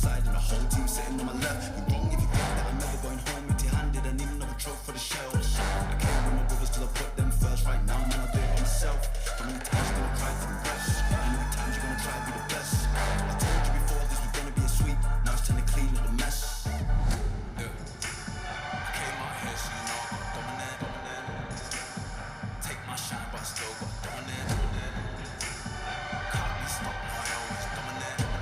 side and the whole team sitting on my left. You're wrong if you think that I'm never going home empty-handed and even have a trophy for the shells. I came with my brothers till I put them first. Right now, man, I do it by myself. How many times you gonna try to be best? How many times you gonna try to be the best? I told you before this was gonna be a sweep. Now it's time to clean up the mess. Yeah. I came out here so you know I got dominant. Take my shine but I still got dominant. Can't be stopped, no, I always dominant.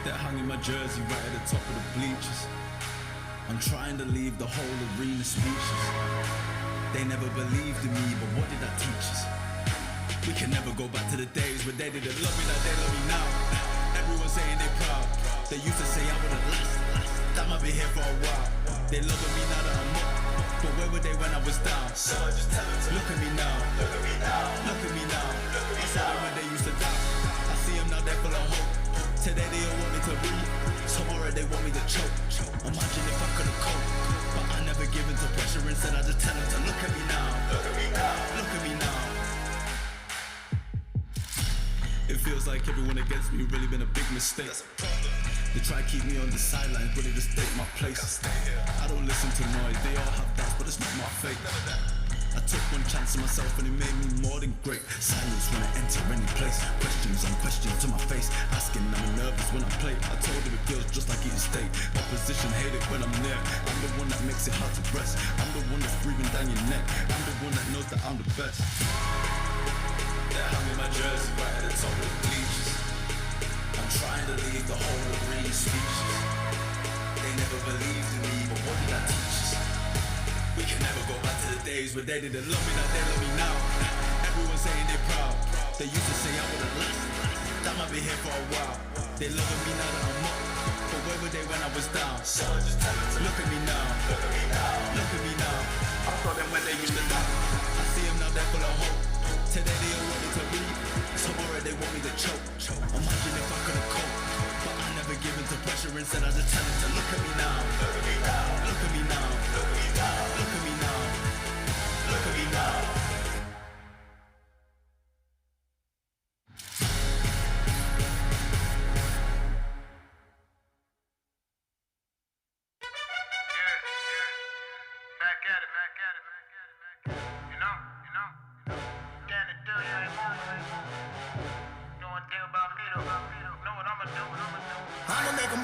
that hung in my jersey right at the top of the bleachers. I'm trying to leave the whole arena speechless. They never believed in me, but what did I teach us? We can never go back to the days where they didn't love me like they love me now. Everyone's saying they're proud. They used to say I wouldn't last. That might be here for a while. They loving me now that I'm up. But where were they when I was down? So I just tell them to look at me now. Look at me now. Look at me now. I saw them when they used to doubt. I see them now, they're full of hope. Today they all want me to read. Tomorrow they want me to choke. Imagine if I could've coped. But I never give in to pressure. Instead I just tell them to look at me now. Look at me now. Look at me now. It feels like everyone against me really been a big mistake. They try to keep me on the sidelines, but they just take my place. I don't listen to noise, they all have doubts, but it's not my fate. I took one chance on myself and it made me more than great. Silence when I enter any place. Questions on questions to my face. Asking, I'm nervous when I play. I told them it feels just like eating steak. Opposition hate it when I'm near. I'm the one that makes it hard to rest. I'm the one that's breathing down your neck. I'm the one that knows that I'm the best. They're hanging my jersey right at the top of the bleachers. I'm trying to leave the whole of reading speeches. They never believed in me, but what did I teach us? We can never go back to the days where they didn't love me like they love me now. Everyone's saying they're proud. They used to say I wouldn't last. That might be here for a while. They loving me now that I'm up. But where were they when I was down? So I just tell them to look at me now. Look at me now. Look at me now. I saw them when they used to doubt. I see them now, they're full of hope. Today they all want me to read. Tomorrow they want me to choke. Imagine if I could've coped. But I never give in to pressure. Instead I just tell them to look at me now. Look at me now. Look at me now. Look at me now. Look at me now. Look at me now. I'ma make a move.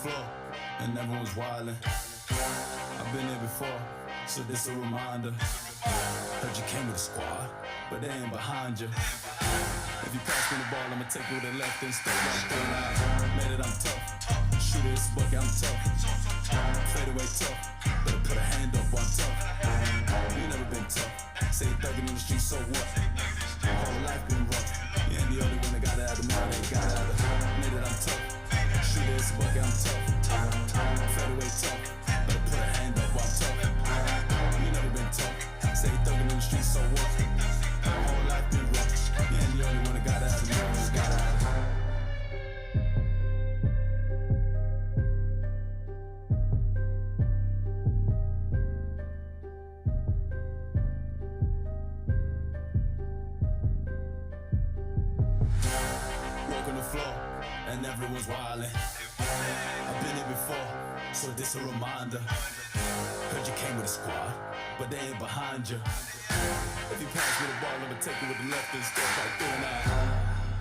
floor, and everyone's wildin'. I've been here before, so this a reminder. Heard you came with a squad, but they ain't behind you. If you pass me the ball, I'ma take it with the left and step right through line. Made it, I'm tough. Shooter, it's bucket, I'm tough. Fade away tough, better put a hand up on tough. You never been tough. Say thuggin' in the street, so what? My whole life been rough. You ain't the only one that got it out of the mouth, ain't got it out of the made it, I'm tough. Shooter, it's bucket, I'm tough. Fade away tough, better put a hand up on tough. You never been tough. Say thuggin' in the street, so what? My whole life been rough. You ain't the only one that got it out of the mouth, got it out of the and everyone's wildin'. I've been here before, so this a reminder. Heard you came with a squad, but they ain't behind you. If you pass me the ball, I'ma take it with the left and step right through and out.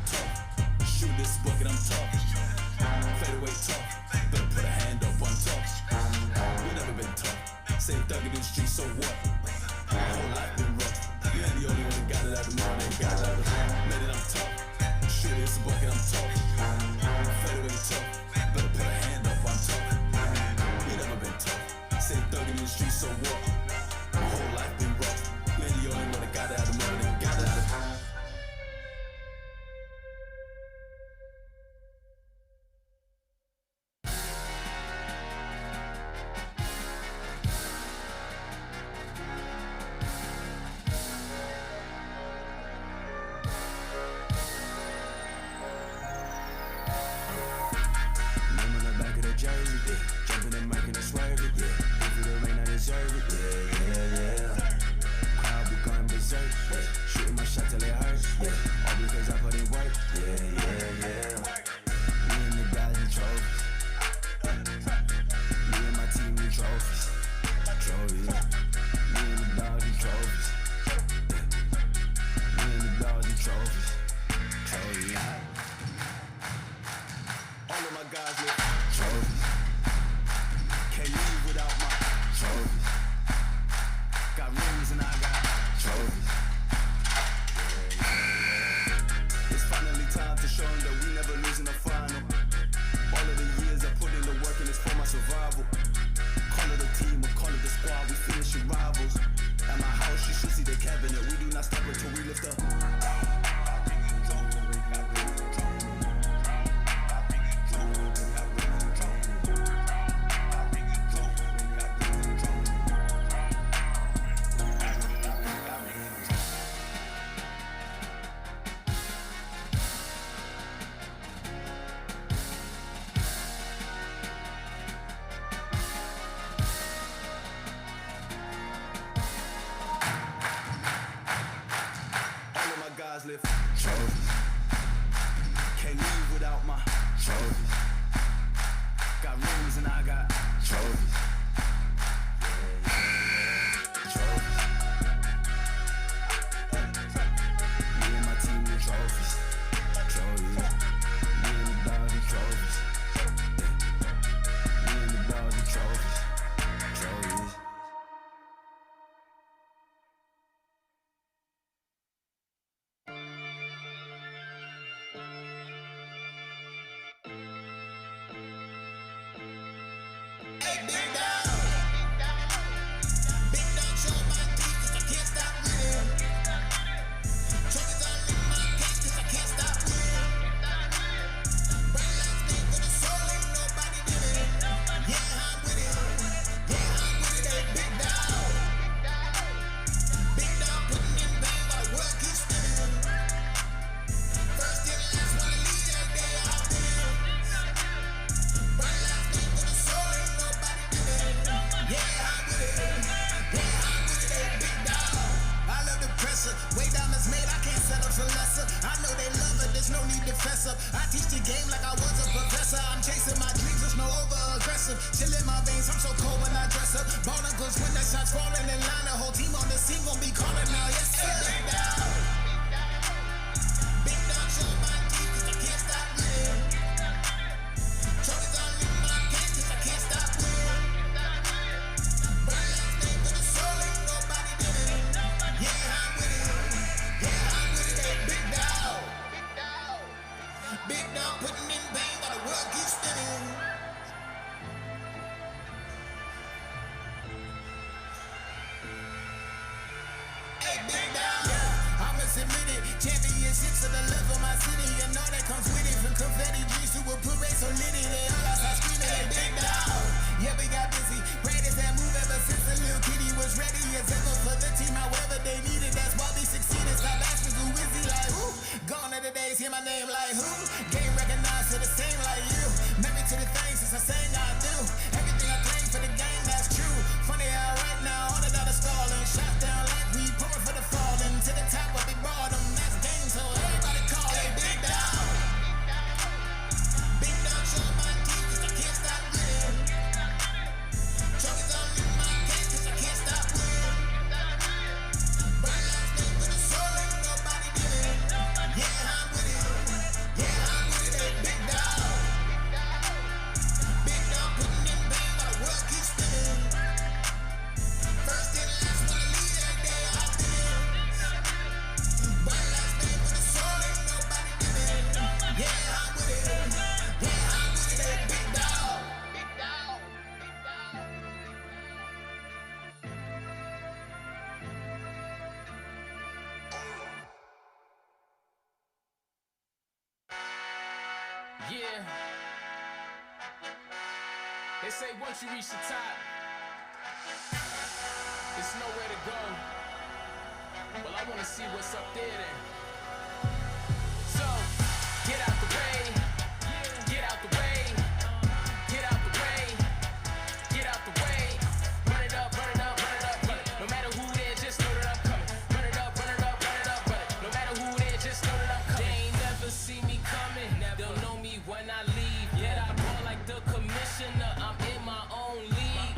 Tough, shoot this bucket, I'm tough. Fade away tough, better put a hand up on tough. You never been tough, say thug in the street, so what? My whole life been rough. You ain't the only one that got it out the mouth, ain't got it out the made it, I'm tough. Shoot this bucket, I'm tough. Fade away tough, better put a hand up on tough. You never been tough, say thug in the street, so what? My whole life been rough. You ain't the only one that got it out the mouth, ain't got it out the lift trophies. Can't leave without my trophies. Got rings and I got trophies. Trophies. Me and my team with trophies. Trophies. Me and the dogs with trophies. Me and the dogs with trophies. Trophies. confetti G's to a parade so litty they all outside screaming they big dog. Yeah, we got busy. Greatest that move ever since the little kitty was ready as ever for the team. However they needed, that's why we succeeded. Stop asking who is he like who? Gone are the days, hear my name like who? Game recognized for the same like you. Married to the things since I sang I do. Everything I claim for the game, that's true. Funny how right now all the dollars stalling. Shot down like we pouring for the falling. To the top of big bottom, that's game. So everybody call it big dog. Big dog show my teeth cause I can't stop winning. Troubles all in my case cause I can't stop winning. Burn last name with a soul, ain't nobody did it. Yeah, I'm with it. Yeah, I'm with it, they big dog. Big dog putting in pain while the world keeps spinning. First and last wanna lead every day I've been. Burn last name with a soul, ain't nobody did it. Yeah, I'm with it. Yeah, I'm with it, they big dog. Big dog. Yeah. They say once you reach the top, it's nowhere to go. Well, I wanna see what's up there then. So, get out the way. Get out the way. Get out the way. Get out the way. Run it up, run it up, run it up, run it. No matter who there, just know that I'm coming. Run it up, run it up, run it up, run it. No matter who there, just know that I'm coming. They ain't never see me coming. They'll know me when I leave. Yet I ball like the commissioner. I'm in my own league.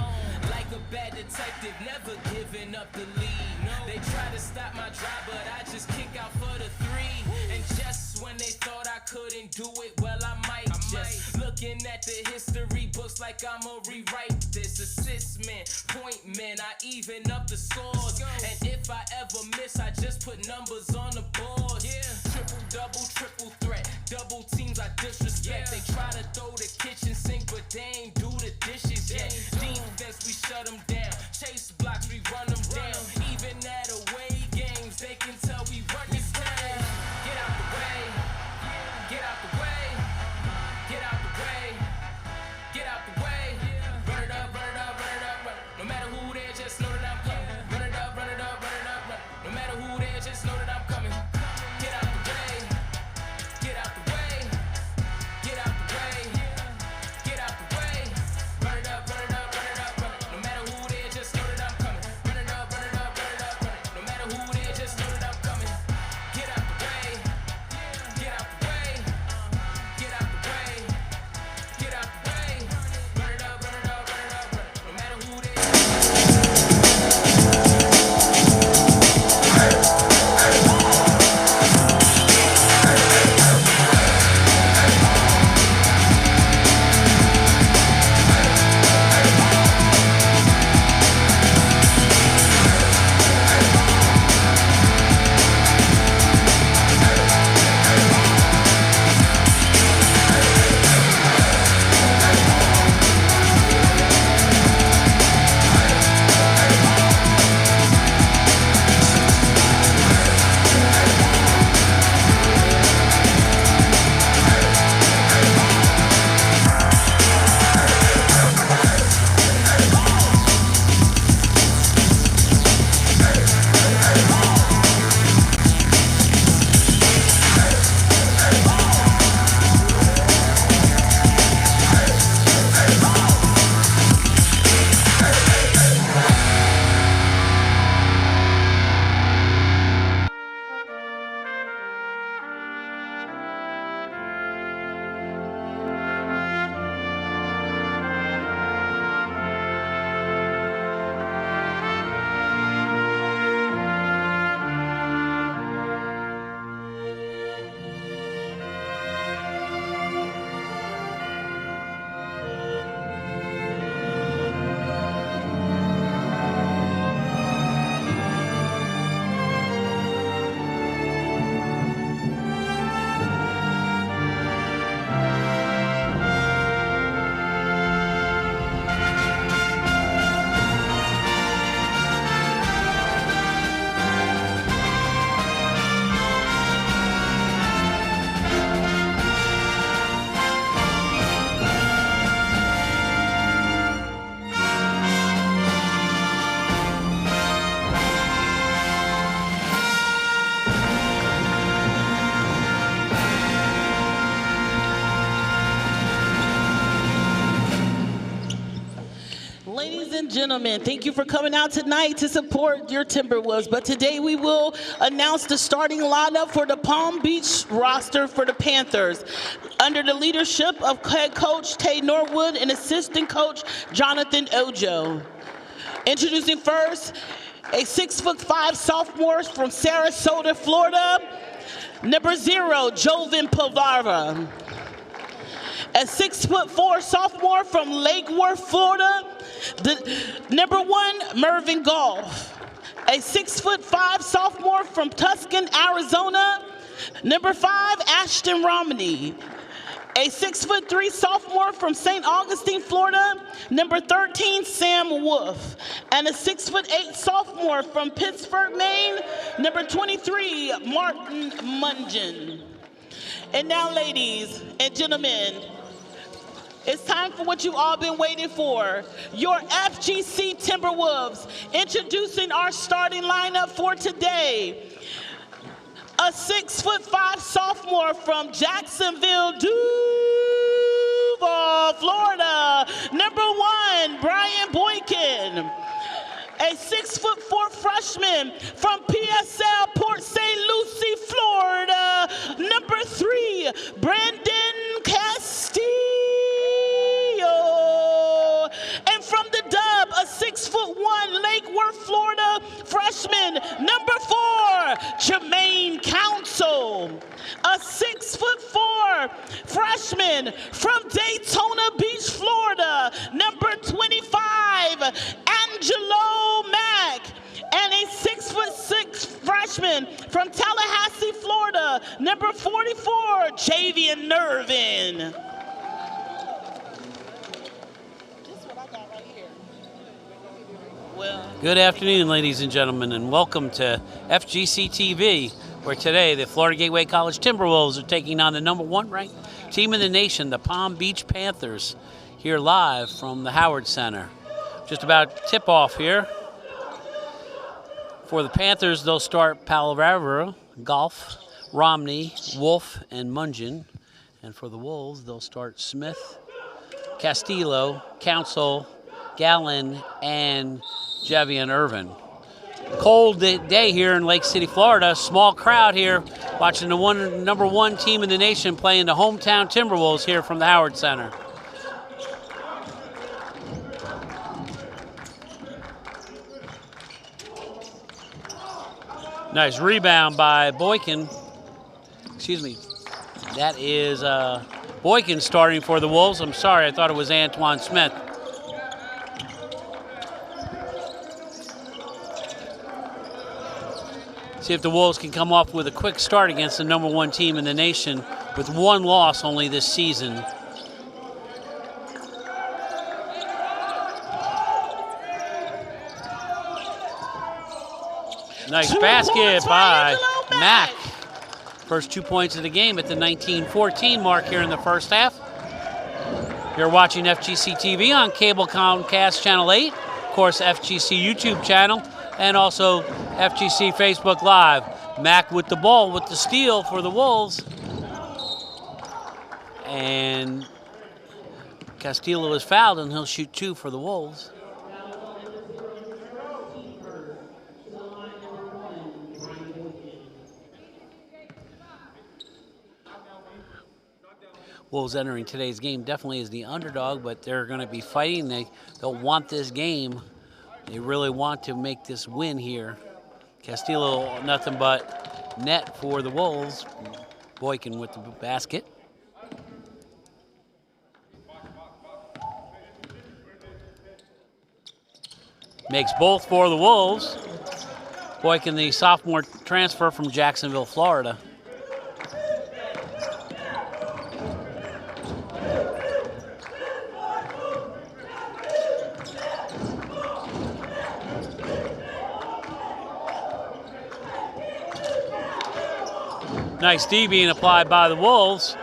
Like a bad detective, never giving up the lead. They try to stop my drive, but I just kick out for the three. And just when they thought I couldn't do it, well, I might just. Looking at the history books like I'ma rewrite this. Assist man, point man, I even up the scores. And if I ever miss, I just put numbers on the board. Triple, double, triple threat. Double teams I disrespect. They try to throw the kitchen sink, but they ain't do the dishes yet. Defense, we shut them down. Chase blocks, we run them down. Even at away games, they can tell we run this down. Get out the way. Get out the way. Get out the way. Get out the way. Run it up, run it up, run it up, run it. No matter who there, just know that I'm coming. Run it up, run it up, run it up, run it. No matter who there, just know that I'm coming. Get out the way. Get out the way. Get out the way. Get out the way. Run it up, run it up, run it up, run it. No matter who there, just know that I'm coming. gentlemen, thank you for coming out tonight to support your Timberwolves. But today we will announce the starting lineup for the Palm Beach roster for the Panthers, under the leadership of head coach Tay Norwood and assistant coach Jonathan Ojo. Introducing first, a 6'5" sophomore from Sarasota, Florida, number 0, Jovan Pavara. A 6'4" sophomore from Lake Worth, Florida, number 1, Mervin Golf. A 6'5" sophomore from Tucson, Arizona, number 5, Ashton Romney. A 6'3" sophomore from St. Augustine, Florida, number 13, Sam Wolf. And a 6'8" sophomore from Pittsburgh, Maine, number 23, Martin Mungen. And now, ladies and gentlemen, it's time for what you all been waiting for. Your FGC Timberwolves, introducing our starting lineup for today. A 6'5" sophomore from Jacksonville, Duval, Florida, number 1, Brian Boykin. A 6'4" freshman from PSL Port St. Lucie, Florida, number 3, Brandon Castillo. And from the Dub, a 6'1" Lake Worth, Florida freshman, number 4, Jermaine Council. A 6'4" freshman from Daytona Beach, Florida, number 25, Angelo Mack. And a 6'6" freshman from Tallahassee, Florida, number 44, Javian Nervin. Good afternoon, ladies and gentlemen, and welcome to FGC TV, where today the Florida Gateway College Timberwolves are taking on the number 1 ranked team in the nation, the Palm Beach Panthers, here live from the Howard Center. Just about tip-off here. For the Panthers, they'll start Palavera, Golf, Romney, Wolf, and Mungen. And for the Wolves, they'll start Smith, Castillo, Council, Gallen, and Javian Irvin. Cold day here in Lake City, Florida. Small crowd here watching the number 1 team in the nation playing the hometown Timberwolves here from the Howard Center. Nice rebound by Boykin. Excuse me. That is Boykin starting for the Wolves. I'm sorry, I thought it was Antoine Smith. See if the Wolves can come off with a quick start against the number 1 team in the nation with 1 loss only this season. Nice basket by Mack. First 2 points of the game at the 19-14 mark here in the first half. You're watching FGC TV on cable Comcast Channel 8, of course FGC YouTube channel, and also FGC Facebook Live. Mack with the ball, with the steal for the Wolves. And Castillo is fouled, and he'll shoot 2 for the Wolves. Wolves entering today's game definitely is the underdog, but they're going to be fighting. They'll want this game. They really want to make this win here. Castillo, nothing but net for the Wolves. Boykin with the basket. Makes both for the Wolves. Boykin, the sophomore transfer from Jacksonville, Florida. Nice D being applied by the Wolves.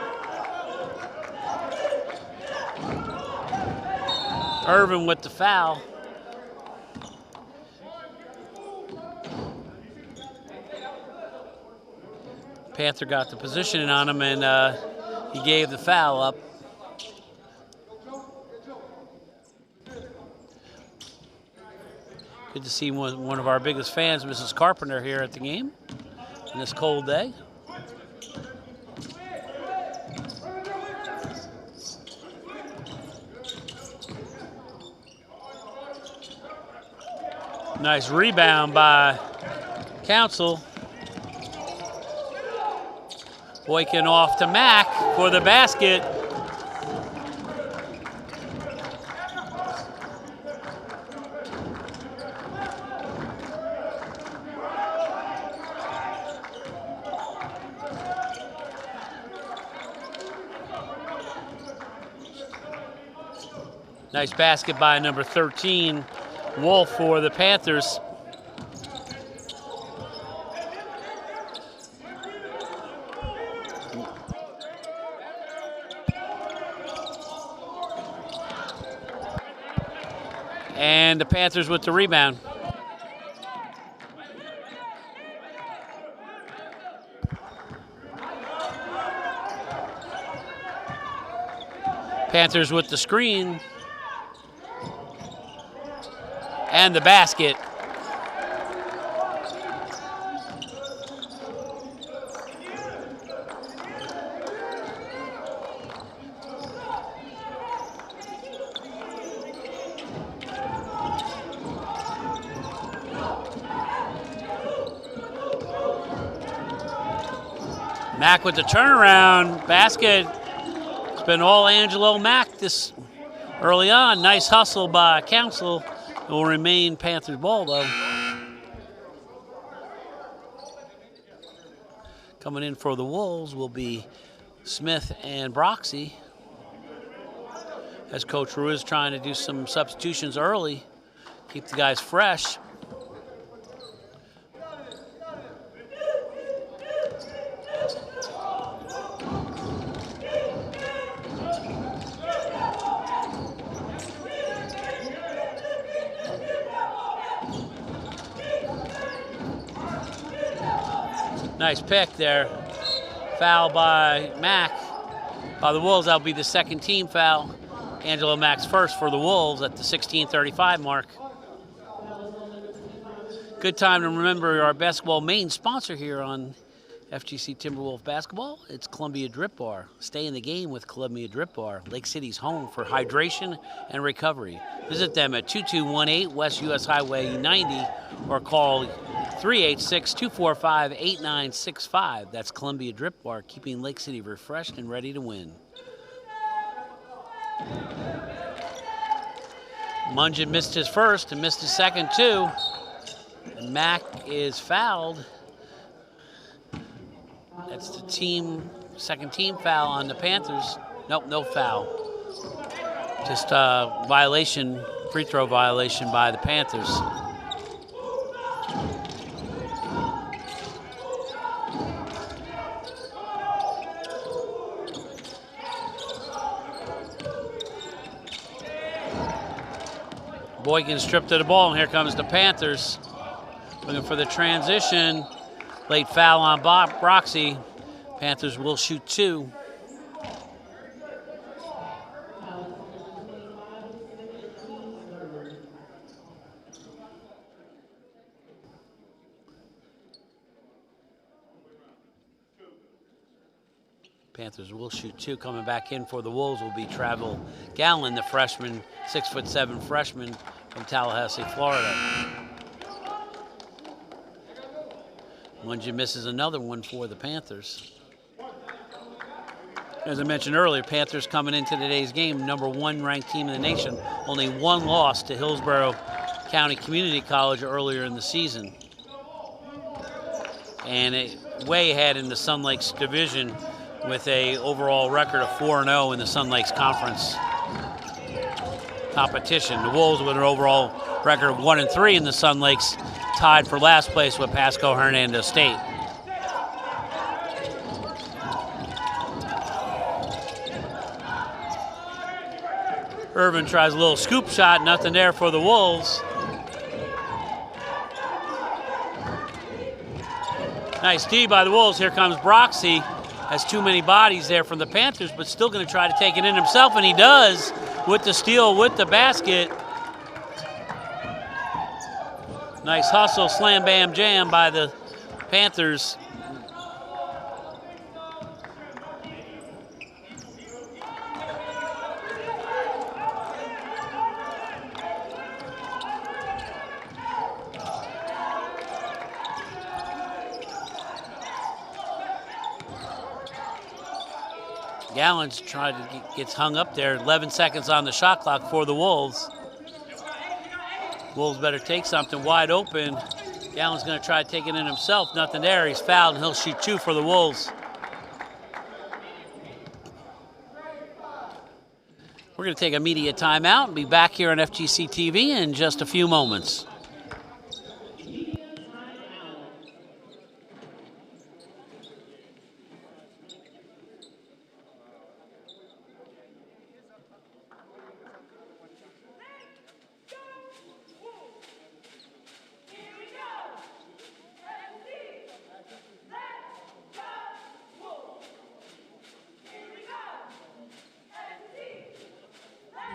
Irvin with the foul. Panther got the positioning on him, and he gave the foul up. Good to see one of our biggest fans, Mrs. Carpenter, here at the game on this cold day. Nice rebound by Council. Boykin off to Mack for the basket. Nice basket by number 13, Wolf, for the Panthers. And the Panthers with the rebound. Panthers with the screen. And the basket. Mack with the turnaround basket. It's been all Angelo Mack this early on. Nice hustle by Council. It will remain Panthers ball, though. Coming in for the Wolves will be Smith and Broxy, as Coach Ruiz trying to do some substitutions early, keep the guys fresh. Nice pick there. Foul by Mack. By the Wolves, that'll be the second team foul. Angelo Mack's first for the Wolves at the 16:35 mark. Good time to remember our basketball main sponsor here on FGC Timberwolf Basketball. It's Columbia Drip Bar. Stay in the game with Columbia Drip Bar, Lake City's home for hydration and recovery. Visit them at 2218 West US Highway 90 or call 386-245-8965. That's Columbia Drip Bar, keeping Lake City refreshed and ready to win. Mungin missed his first and missed his second too. And Mack is fouled. That's the second team foul on the Panthers. Nope, no foul. Just a violation, free throw violation by the Panthers. Boykin stripped of the ball, and here comes the Panthers. Looking for the transition. Late foul on Broxy. Panthers will shoot two. Panthers will shoot two. Coming back in for the Wolves will be Travel Gallen, the freshman, 6'7" freshman from Tallahassee, Florida. Mungin misses another one for the Panthers. As I mentioned earlier, Panthers coming into today's game, #1 ranked team in the nation. Only one loss to Hillsborough County Community College earlier in the season. And way ahead in the Sun Lakes division with a overall record of 4-0 in the Sun Lakes Conference competition. The Wolves with an overall record of 1-3 in the Sun Lakes, tied for last place with Pasco Hernando State. Irvin tries a little scoop shot, nothing there for the Wolves. Nice D by the Wolves. Here comes Broxy. Has too many bodies there from the Panthers, but still going to try to take it in himself, and he does with the steal, with the basket. Nice hustle, slam, bam, jam by the Panthers. Gallons gets hung up there. 11 seconds on the shot clock for the Wolves. Wolves better take something wide open. Gallon's going to try to take it in himself. Nothing there. He's fouled, and he'll shoot 2 for the Wolves. We're going to take a media timeout and be back here on FGC TV in just a few moments.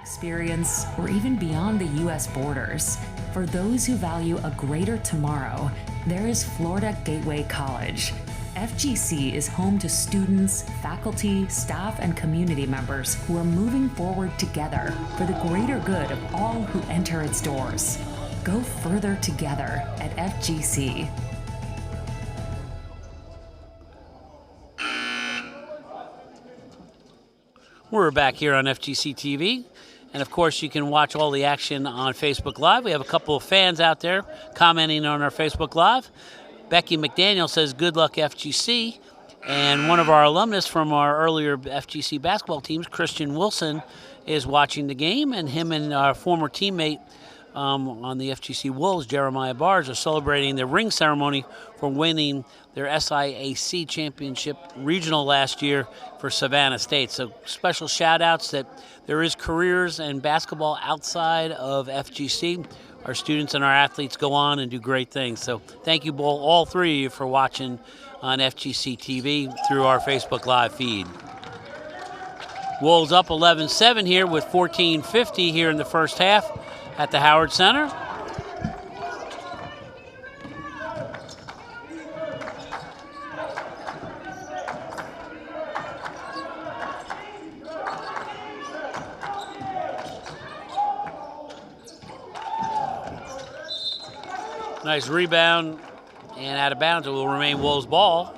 Experience, or even beyond the U.S. borders. For those who value a greater tomorrow, there is Florida Gateway College. FGC is home to students, faculty, staff, and community members who are moving forward together for the greater good of all who enter its doors. Go further together at FGC. We're back here on FGC TV. And of course, you can watch all the action on Facebook Live. We have a couple of fans out there commenting on our Facebook Live. Becky McDaniel says, good luck, FGC. And one of our alumnus from our earlier FGC basketball teams, Christian Wilson, is watching the game. And him and our former teammate on the FGC Wolves, Jeremiah Barrs, are celebrating the ring ceremony for winning their SIAC championship regional last year for Savannah State. So special shout outs that there is careers and basketball outside of FGC. Our students and our athletes go on and do great things. So thank you all three of you for watching on FGC TV through our Facebook Live feed. Wolves up 11-7 here with 14:50 here in the first half at the Howard Center. Nice rebound, and out of bounds. It will remain Wolves' ball.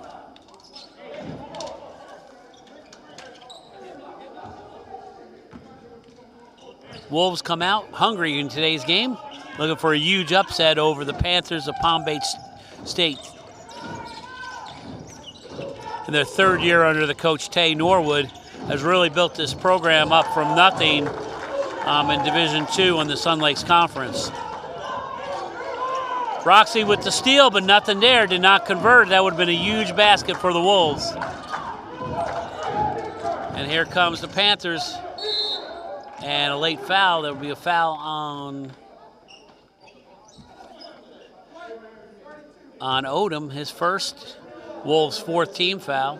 Wolves come out hungry in today's game, looking for a huge upset over the Panthers of Palm Beach State. In their third year under the coach Tay Norwood, has really built this program up from nothing in Division II in the Sun Lakes Conference. Roxy with the steal, but nothing there, did not convert. That would have been a huge basket for the Wolves. And here comes the Panthers. And a late foul. There will be a foul on Odom, his first, Wolves' fourth team foul.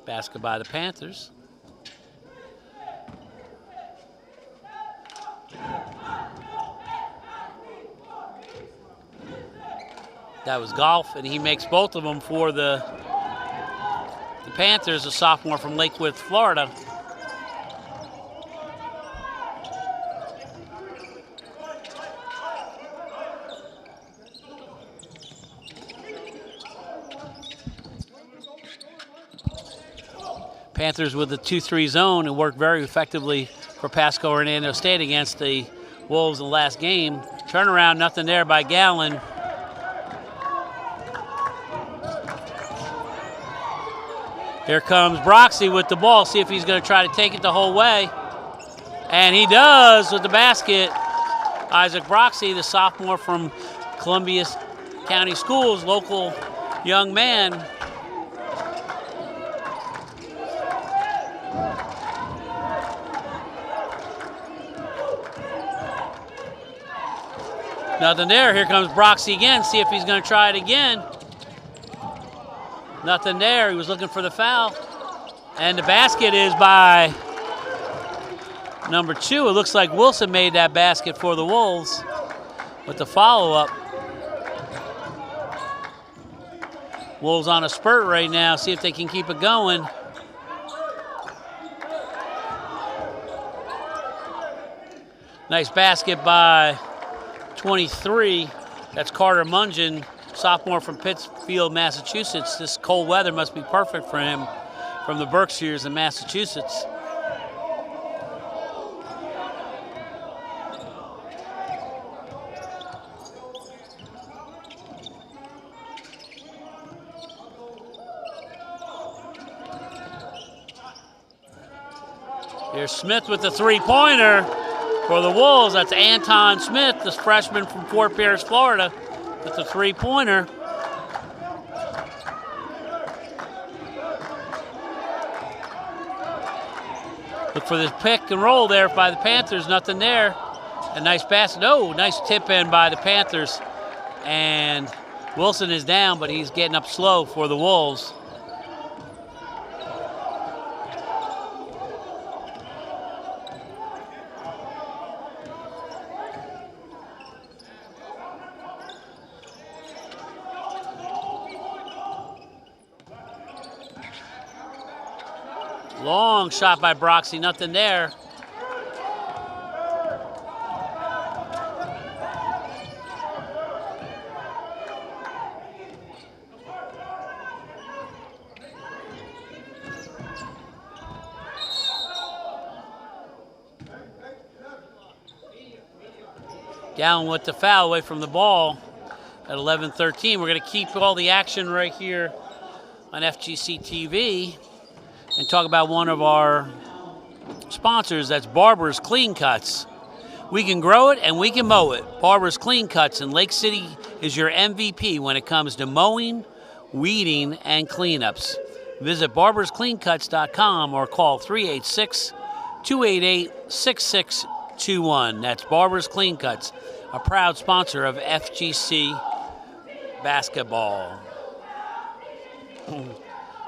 Basket by the Panthers. That was Golf, and he makes both of them for the Panthers, a sophomore from Lakewood, Florida. Panthers with the 2-3 zone and worked very effectively for Pasco Hernando State against the Wolves in the last game. Turnaround, nothing there by Gallon. Here comes Broxy with the ball. See if he's going to try to take it the whole way. And he does with the basket. Isaac Broxy, the sophomore from Columbia County Schools, local young man. Nothing there. Here comes Broxy again. See if he's going to try it again. Nothing there. He was looking for the foul. And the basket is by number 2. It looks like Wilson made that basket for the Wolves with the follow-up. Wolves on a spurt right now. See if they can keep it going. Nice basket by 23. That's Carter Mungin, sophomore from Pittsfield, Massachusetts. This cold weather must be perfect for him from the Berkshires in Massachusetts. Here's Smith with the three-pointer for the Wolves. That's Anton Smith, this freshman from Fort Pierce, Florida, with the three-pointer. Look for this pick and roll there by the Panthers. Nothing there. A nice pass. No, nice tip in by the Panthers. And Wilson is down, but he's getting up slow for the Wolves. Long shot by Broxy, nothing there. Down with the foul away from the ball at 11-13. We're going to keep all the action right here on FGC TV and talk about one of our sponsors. That's Barber's Clean Cuts. We can grow it and we can mow it. Barber's Clean Cuts in Lake City is your MVP when it comes to mowing, weeding, and cleanups. Visit barberscleancuts.com or call 386-288-6621. That's Barber's Clean Cuts, a proud sponsor of FGC basketball.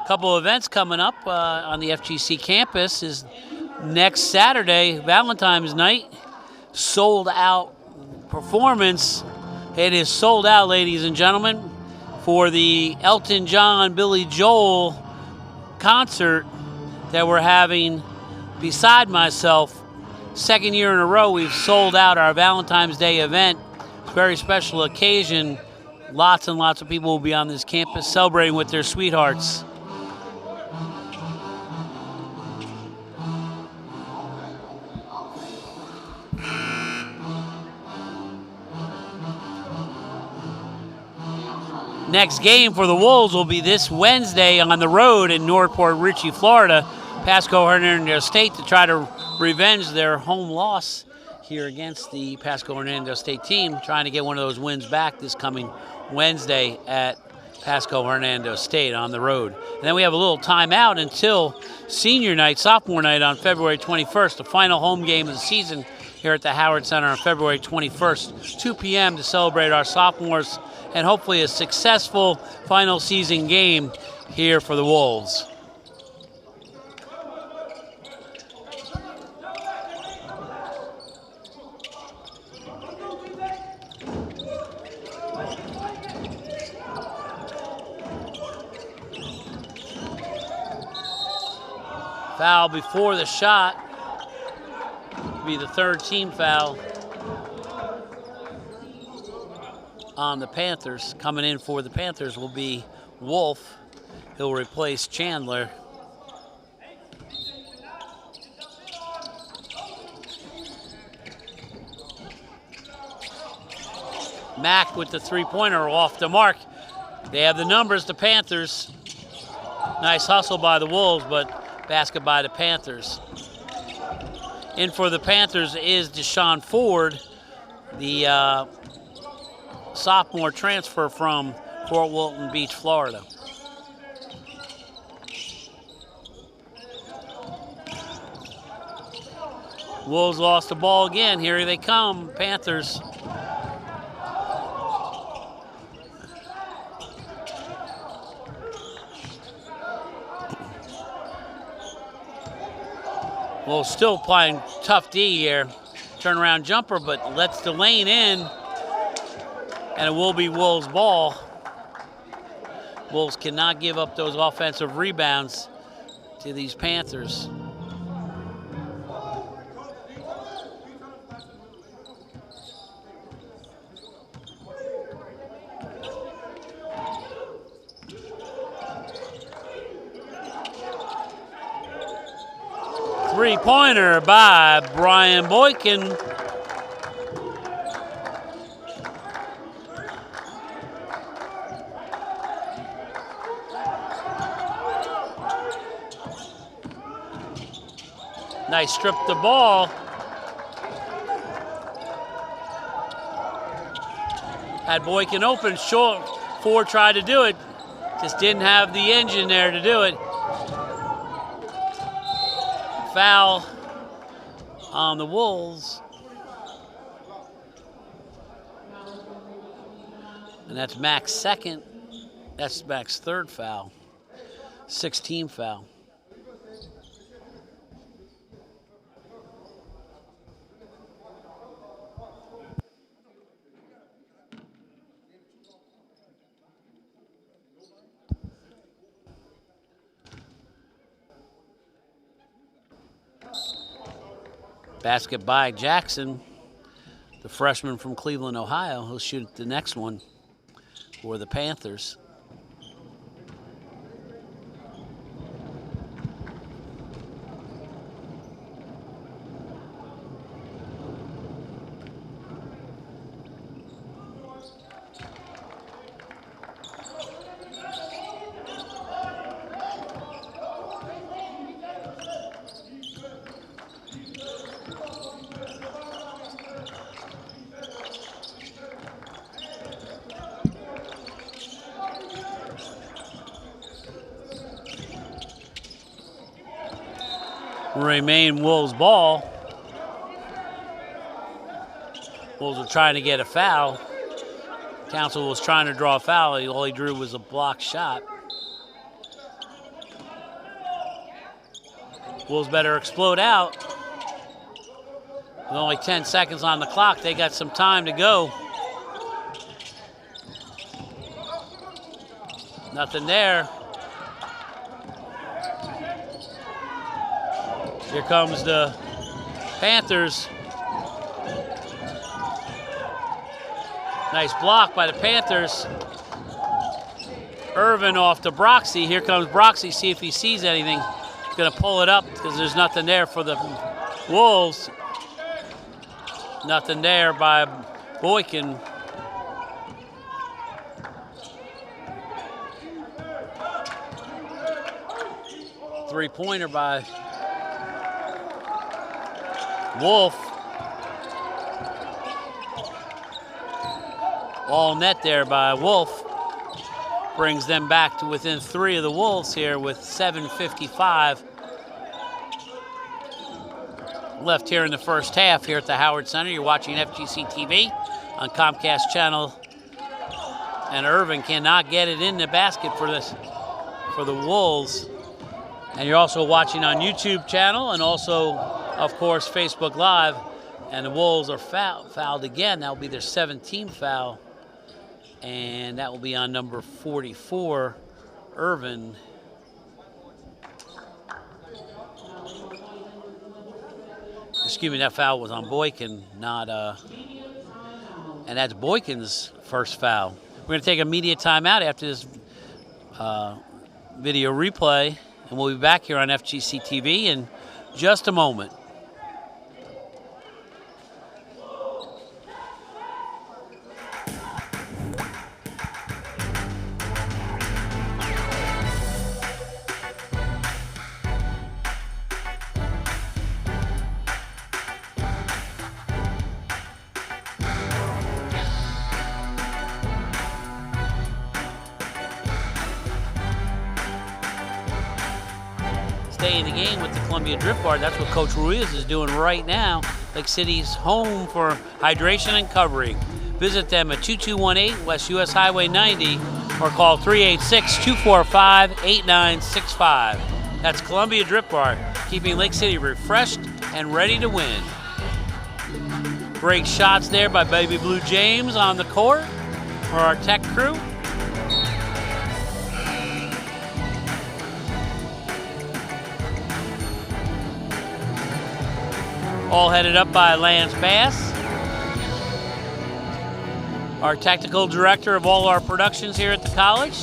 Couple events coming up on the FGC campus is next Saturday, Valentine's night, sold out performance. It is sold out, ladies and gentlemen, for the Elton John, Billy Joel concert that we're having beside myself. Second year in a row, we've sold out our Valentine's Day event. It's a very special occasion. Lots and lots of people will be on this campus celebrating with their sweethearts. Next game for the Wolves will be this Wednesday on the road in Northport Richey, Florida. Pasco Hernando State to try to revenge their home loss here against the Pasco Hernando State team, trying to get one of those wins back this coming Wednesday at Pasco Hernando State on the road. And then we have a little timeout until senior night, sophomore night on February 21st, the final home game of the season here at the Howard Center on February 21st, 2 p.m. to celebrate our sophomores and hopefully a successful final season game here for the Wolves. Foul before the shot. Will be the third team foul on the Panthers. Coming in for the Panthers will be Wolf. He'll replace Chandler. Mack with the three-pointer off the mark. They have the numbers, the Panthers. Nice hustle by the Wolves, but basket by the Panthers. In for the Panthers is Deshaun Ford, the sophomore transfer from Fort Walton Beach, Florida. Wolves lost the ball again. Here they come, Panthers. Wolves still playing tough D here. Turnaround jumper, but lets the lane in. And it will be Wolves' ball. Wolves cannot give up those offensive rebounds to these Panthers. Three-pointer by Brian Boykin. Nice strip the ball. Had Boykin open, short. Ford tried to do it. Just didn't have the engine there to do it. Foul on the Wolves. And that's Mac's second. That's Mac's third foul. 6-team foul. Basket by Jackson, the freshman from Cleveland, Ohio. He'll shoot the next one for the Panthers. Remain Wolves ball. Wolves are trying to get a foul. Council was trying to draw a foul. All he drew was a blocked shot. Wolves better explode out. With only 10 seconds on the clock, they got some time to go. Nothing there. Here comes the Panthers. Nice block by the Panthers. Irvin off to Broxy. Here comes Broxy, see if he sees anything. He's gonna pull it up because there's nothing there for the Wolves. Nothing there by Boykin. Three-pointer by Wolf. All net there by Wolf. Brings them back to within 3 of the Wolves here with 7:55 left here in the first half here at the Howard Center. You're watching FGC TV on Comcast Channel. And Irvin cannot get it in the basket for the Wolves. And you're also watching on YouTube channel and also, of course, Facebook Live. And the Wolves are fouled again. That will be their 17th foul. And that will be on number 44, Irvin. Excuse me, that foul was on Boykin, not and that's Boykin's first foul. We're going to take a media timeout after this video replay, and we'll be back here on FGC TV in just a moment. Stay in the game with the Columbia Drift Bar. That's what Coach Ruiz is doing right now. Lake City's home for hydration and covering. Visit them at 2218 West US Highway 90 or call 386-245-8965. That's Columbia Drip Bar, keeping Lake City refreshed and ready to win. Great shots there by Baby Blue James on the court for our tech crew. All headed up by Lance Bass, our technical director of all our productions here at the college.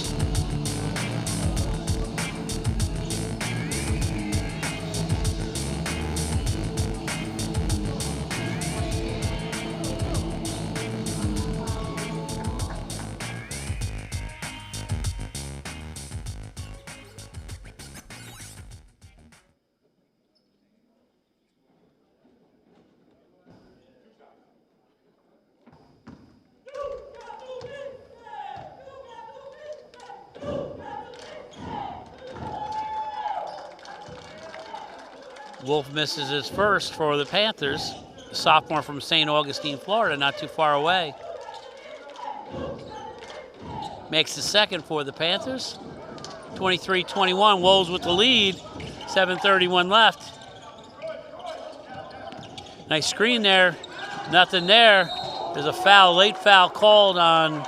Wolf misses his first for the Panthers. A sophomore from St. Augustine, Florida, not too far away. Makes the second for the Panthers. 23-21, Wolves with the lead. 7:31 left. Nice screen there. Nothing there. There's a foul, late foul called on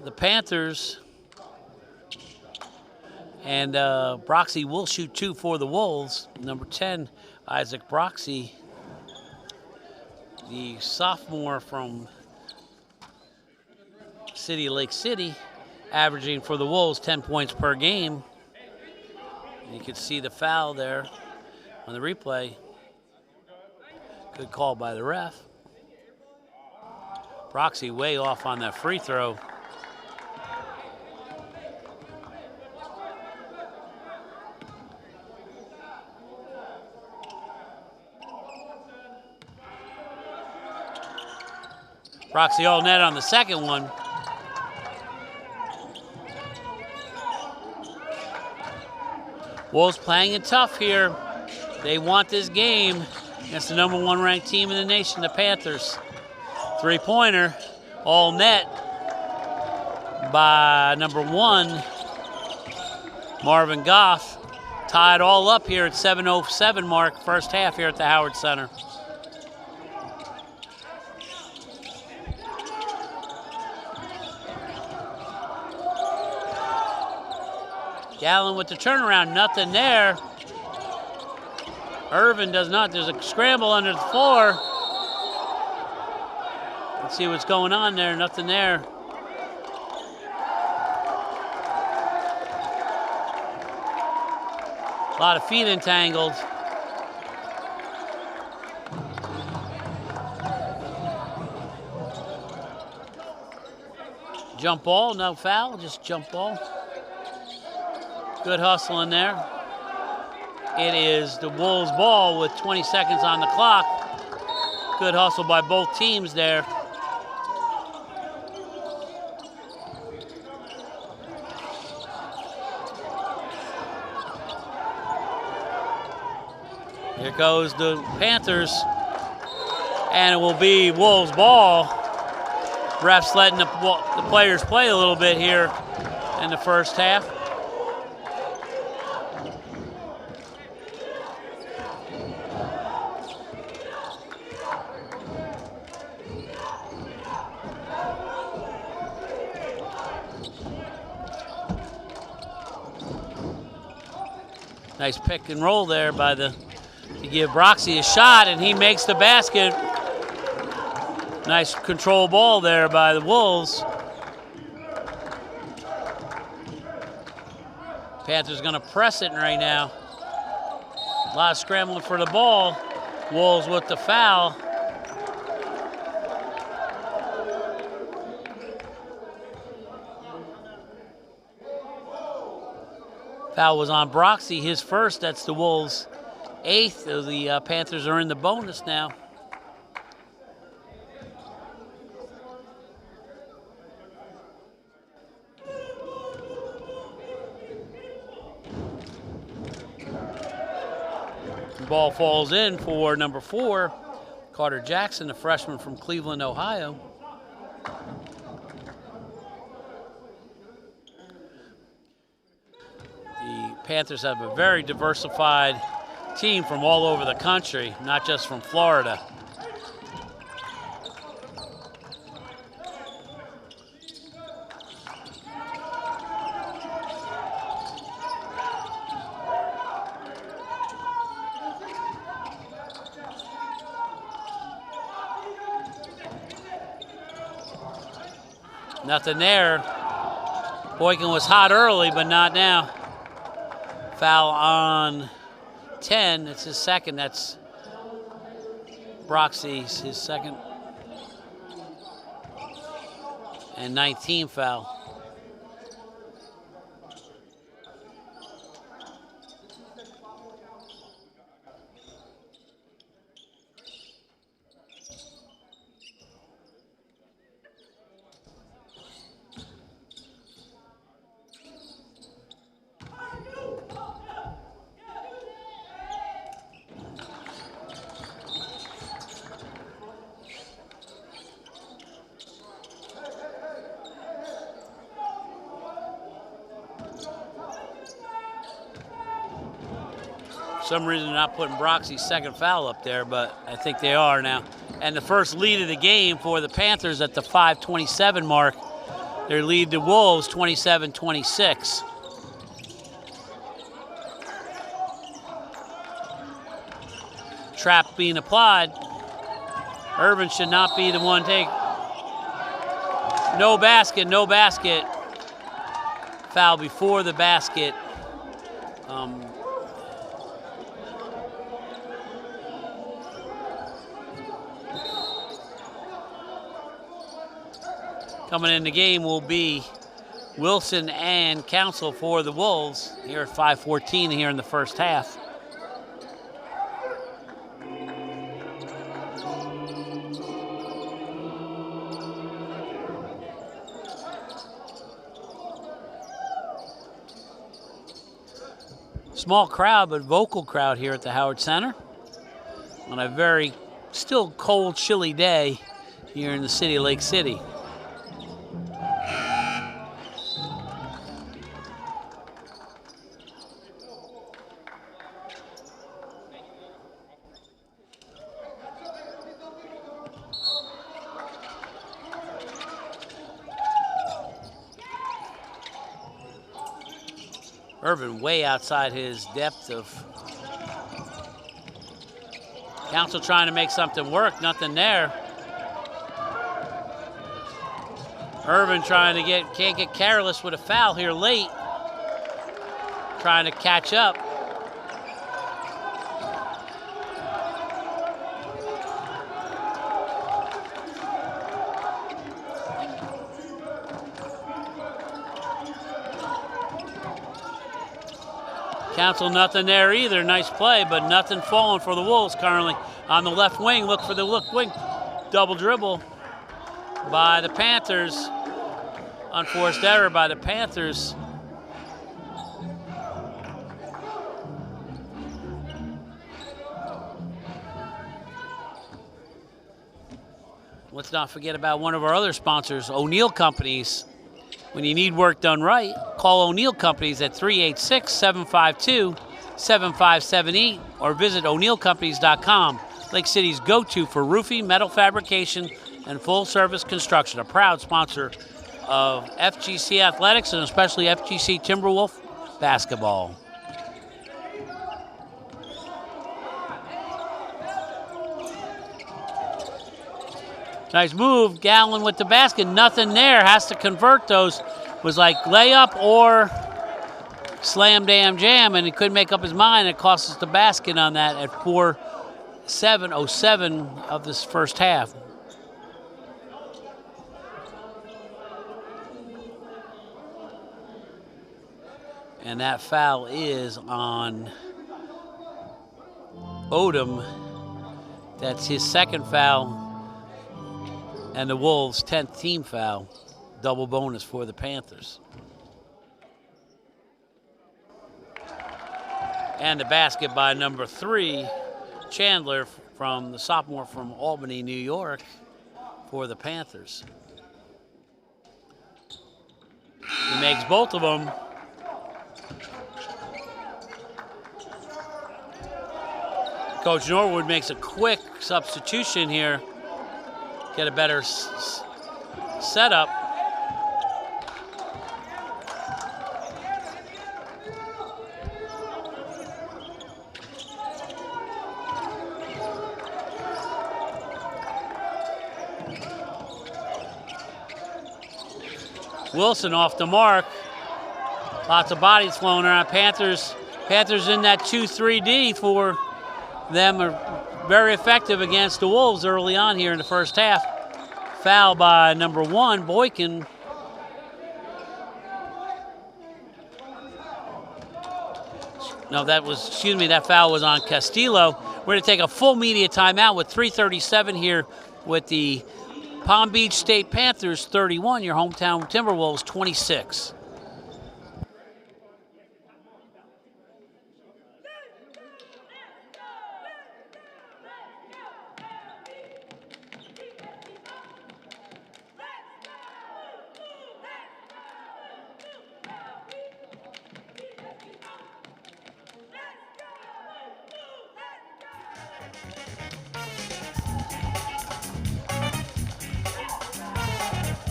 the Panthers. And Broxy will shoot 2 for the Wolves. Number 10, Isaac Broxy, the sophomore from Lake City, averaging for the Wolves 10 points per game. You can see the foul there on the replay. Good call by the ref. Broxy way off on that free throw. Broxy all net on the second one. Wolves playing it tough here. They want this game against the number 1 ranked team in the nation, the Panthers. 3-pointer, all net by number 1, Marvin Goff. Tied all up here at 7:07 mark, first half here at the Howard Center. Gallen with the turnaround, nothing there. Irvin does not, there's a scramble under the floor. Let's see what's going on there, nothing there. A lot of feet entangled. Jump ball, no foul, just jump ball. Good hustle in there. It is the Wolves' ball with 20 seconds on the clock. Good hustle by both teams there. Here goes the Panthers, and it will be Wolves' ball. Refs letting the players play a little bit here in the first half. Nice pick and roll there to give Broxy a shot, and he makes the basket. Nice control ball there by the Wolves. Panthers gonna press it right now. A lot of scrambling for the ball. Wolves with the foul. Foul was on Broxy, his first. That's the Wolves' 8th. The Panthers are in the bonus now. The ball falls in for number 4, Carter Jackson, a freshman from Cleveland, Ohio. Panthers have a very diversified team from all over the country, not just from Florida. Nothing there. Boykin was hot early, but not now. Foul on 10. It's his second. That's Broxy's his second. And 19 foul. For some reason, they're not putting Broxy's second foul up there, but I think they are now. And the first lead of the game for the Panthers at the 5:27 mark. Their lead to Wolves, 27-26. Trap being applied. Irvin should not be the one take. No basket, no basket. Foul before the basket. Coming in the game will be Wilson and Council for the Wolves here at 5:14 here in the first half. Small crowd, but vocal crowd here at the Howard Center on a very still cold, chilly day here in the city of Lake City. Irvin way outside his depth of. Council trying to make something work, nothing there. Irvin trying to can't get careless with a foul here late. Trying to catch up. Council nothing there either. Nice play, but nothing falling for the Wolves currently. On the left wing, look for the wing. Double dribble by the Panthers. Unforced error by the Panthers. Let's not forget about one of our other sponsors, O'Neill Companies. When you need work done right, call O'Neill Companies at 386-752-7578 or visit o'neillcompanies.com, Lake City's go-to for roofing, metal fabrication, and full-service construction. A proud sponsor of FGC Athletics and especially FGC Timberwolf basketball. Nice move, Gallen with the basket, nothing there, has to convert those. Was like layup or slam damn jam, and he couldn't make up his mind. It cost us the basket on that at 4:07 of this first half. And that foul is on Odom. That's his second foul. And the Wolves' 10th team foul, double bonus for the Panthers. And the basket by number 3, Chandler, from the sophomore from Albany, New York, for the Panthers. He makes both of them. Coach Norwood makes a quick substitution here. Get a better setup. Wilson off the mark. Lots of bodies flowing around. Panthers in that 2-3-D for them are very effective against the Wolves early on here in the first half. Foul by number 1, Boykin. No, that foul was on Castillo. We're going to take a full media timeout with 3:37 here with the Palm Beach State Panthers 31, your hometown Timberwolves 26.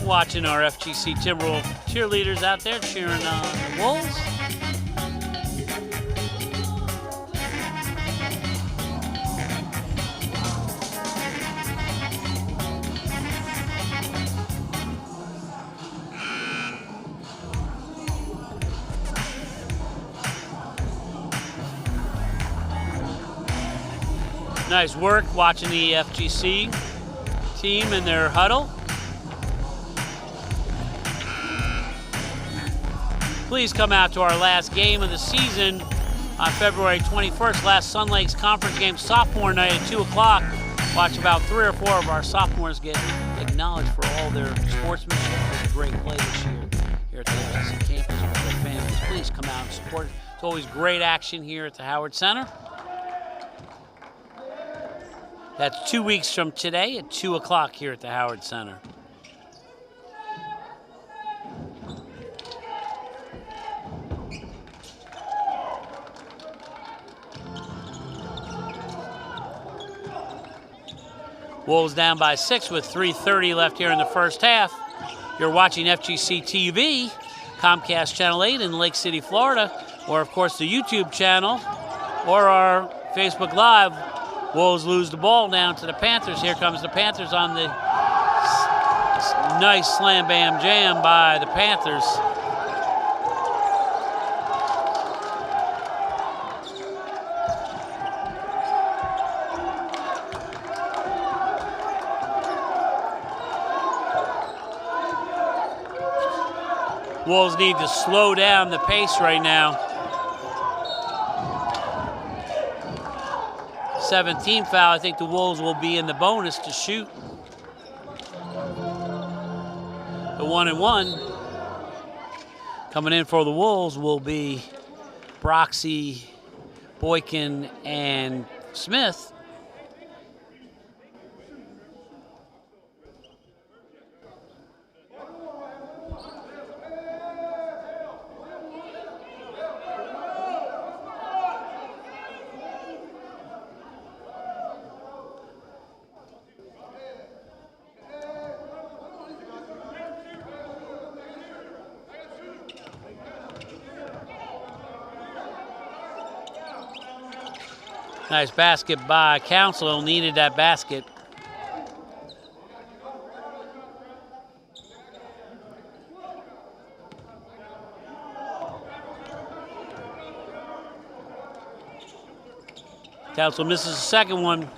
Watching our FGC Timberwolves cheerleaders out there cheering on the Wolves. Nice work watching the FGC team in their huddle. Please come out to our last game of the season on February 21st, last Sun Lakes Conference game, sophomore night at 2 o'clock. Watch about 3 or 4 of our sophomores get acknowledged for all their sportsmanship and great play this year here at the FGC campus with their families. Please come out and support. It's always great action here at the Howard Center. That's 2 weeks from today at 2 o'clock here at the Howard Center. Wolves down by 6 with 3:30 left here in the first half. You're watching FGC TV, Comcast Channel 8 in Lake City, Florida, or of course the YouTube channel, or our Facebook Live. Wolves lose the ball down to the Panthers. Here comes the Panthers on the nice slam bam jam by the Panthers. Wolves need to slow down the pace right now. 17 foul. I think the Wolves will be in the bonus to shoot. The 1-and-1 coming in for the Wolves will be Broxy, Boykin, and Smith. Nice basket by Council, needed that basket. Council misses the second one.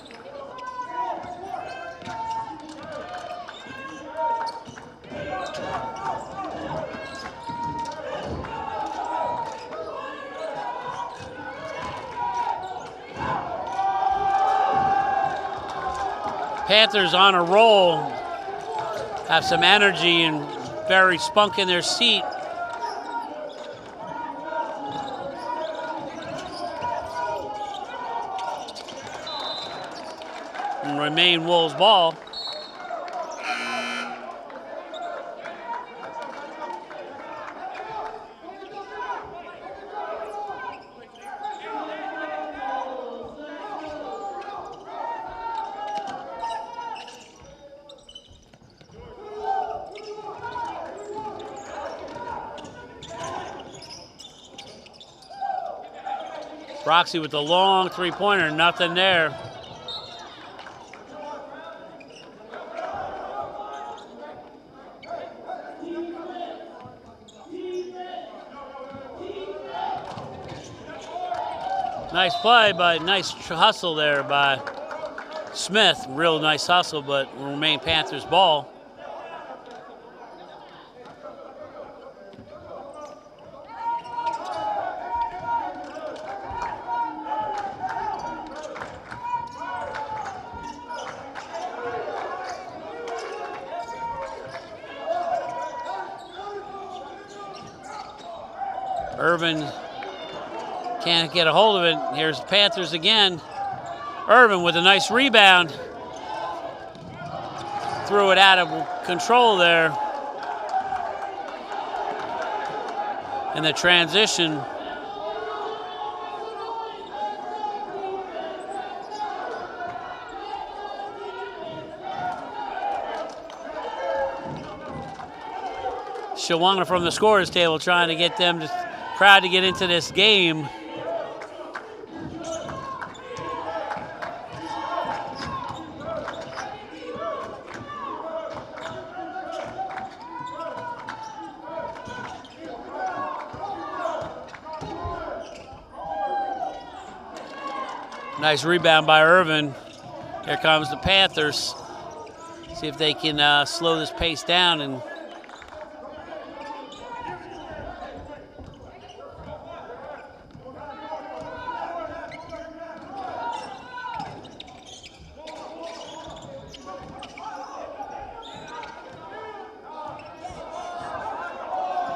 Panthers on a roll, have some energy and very spunk in their seat. And remain Wolves ball. Broxy with the long three-pointer, nothing there. Nice play, but nice hustle there by Smith. Real nice hustle, but will remain Panthers ball. Irvin can't get a hold of it. Here's the Panthers again. Irvin with a nice rebound. Threw it out of control there. And the transition. Shawana from the scorer's table trying to get them to crowd to get into this game. Nice rebound by Irvin. Here comes the Panthers. See if they can slow this pace down and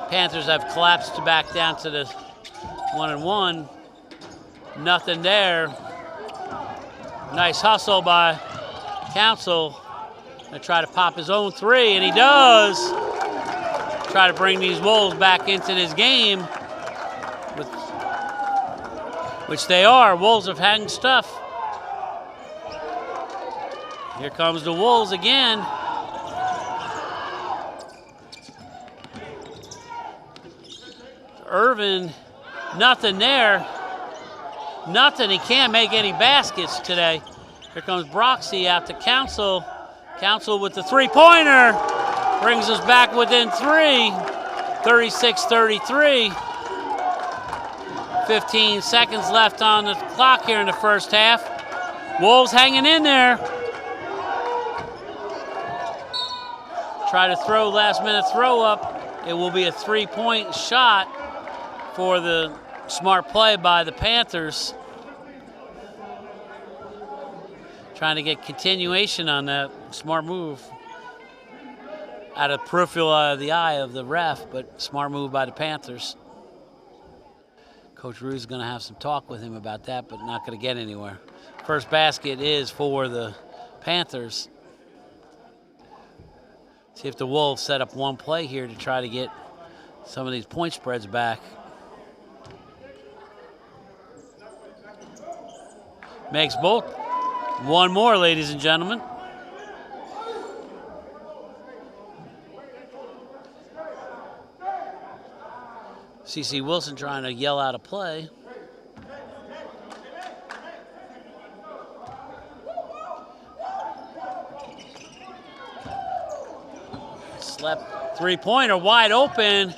Panthers have collapsed back down to the 1-and-1. Nothing there. Nice hustle by Council. Gonna try to pop his own three, and he does. Try to bring these Wolves back into this game, which they are. Wolves have had stuff. Here comes the Wolves again. Irvin, nothing there. Nothing, he can't make any baskets today. Here comes Broxy out to Council. Council with the three-pointer. Brings us back within three. 36-33. 15 seconds left on the clock here in the first half. Wolves hanging in there. Try to throw, last-minute throw up. It will be a three-point shot for the smart play by the Panthers. Trying to get continuation on that smart move. Out of peripheral of the eye of the ref, but smart move by the Panthers. Coach Ruse is going to have some talk with him about that, but not going to get anywhere. First basket is for the Panthers. See if the Wolves set up one play here to try to get some of these point spreads back. Makes both. One more, ladies and gentlemen. CeCe Wilson trying to yell out a play. Slept three-pointer wide open.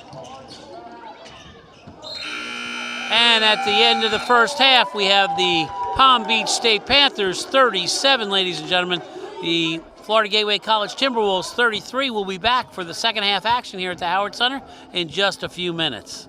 And at the end of the first half, we have the Palm Beach State Panthers 37, ladies and gentlemen. The Florida Gateway College Timberwolves 33 will be back for the second half action here at the Howard Center in just a few minutes.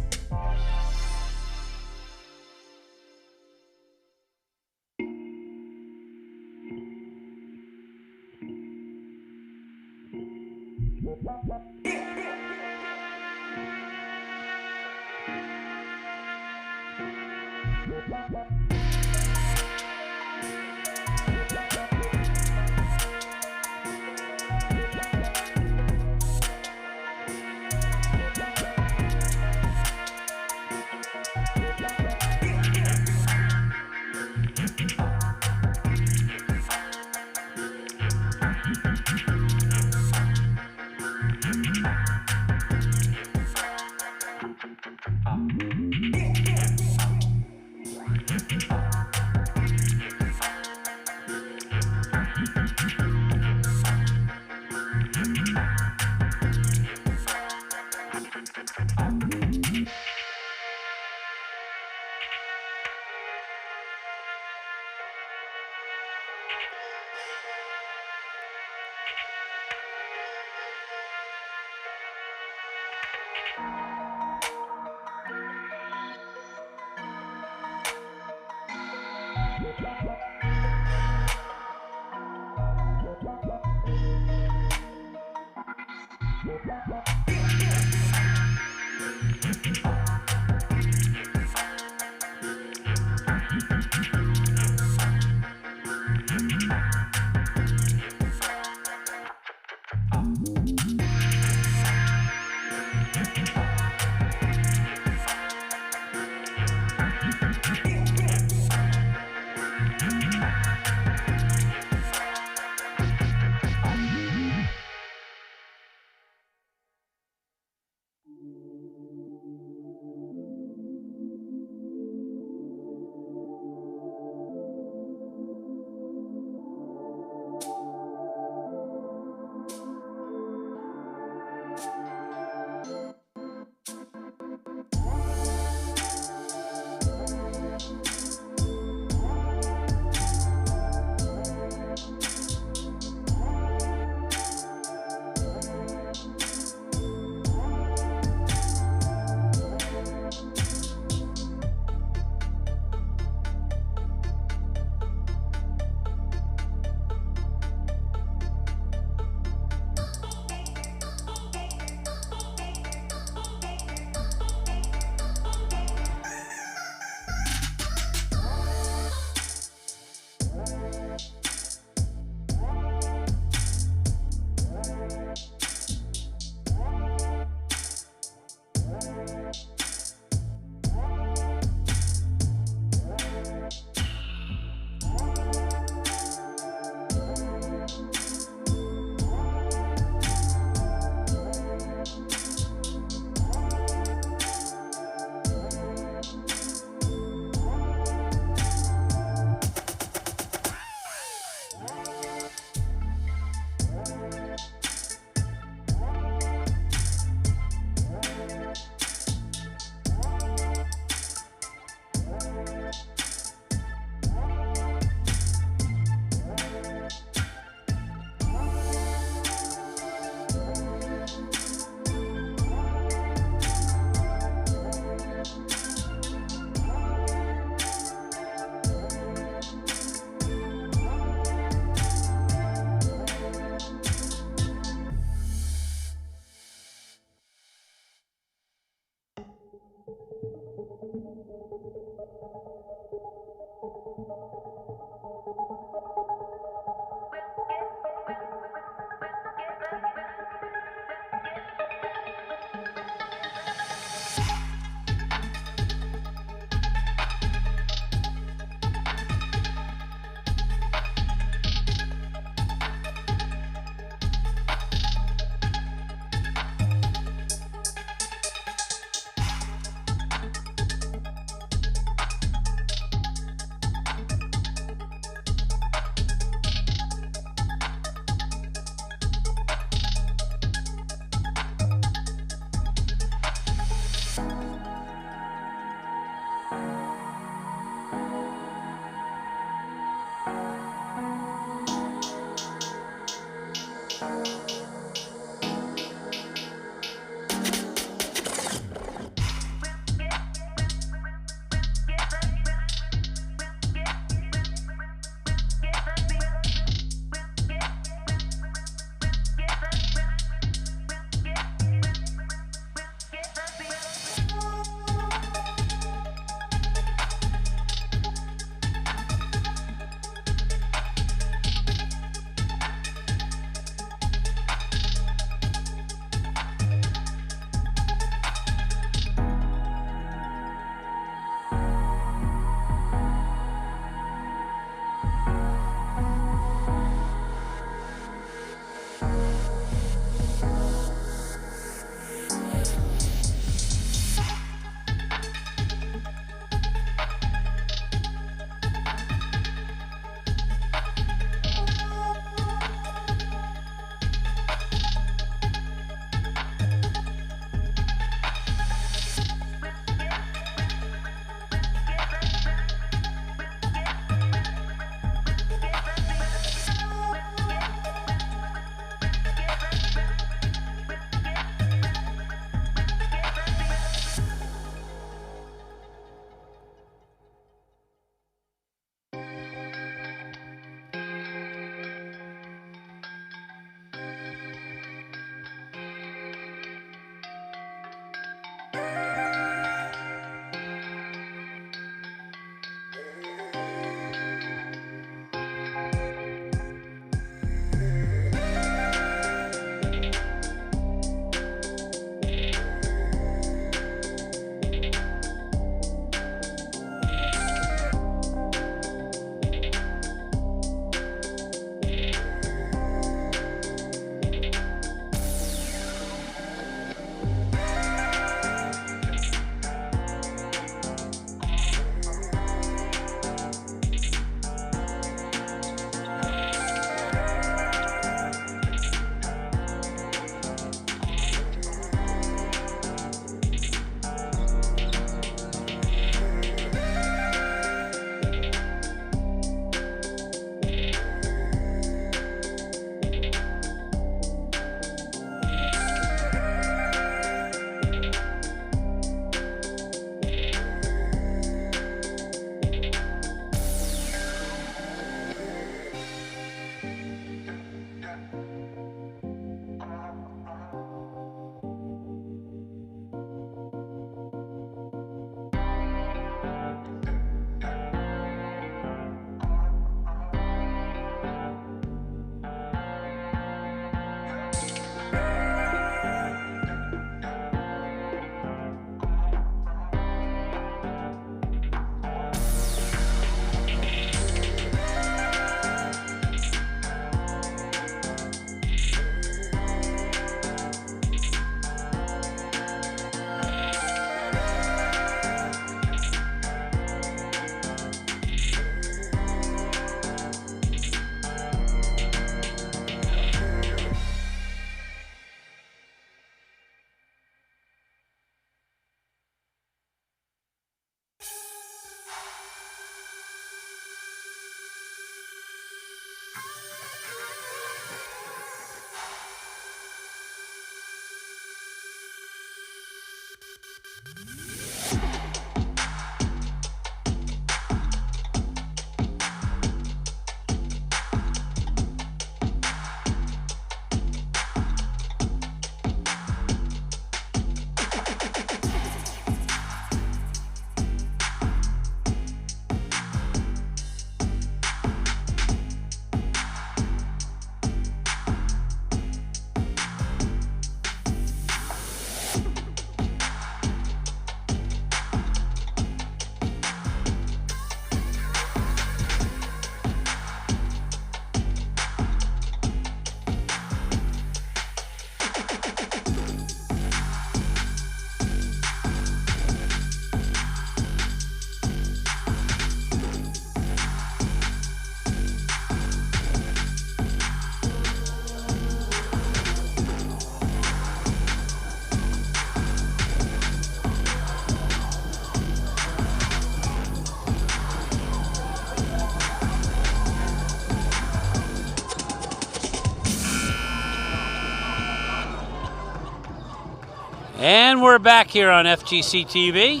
And we're back here on FGC TV,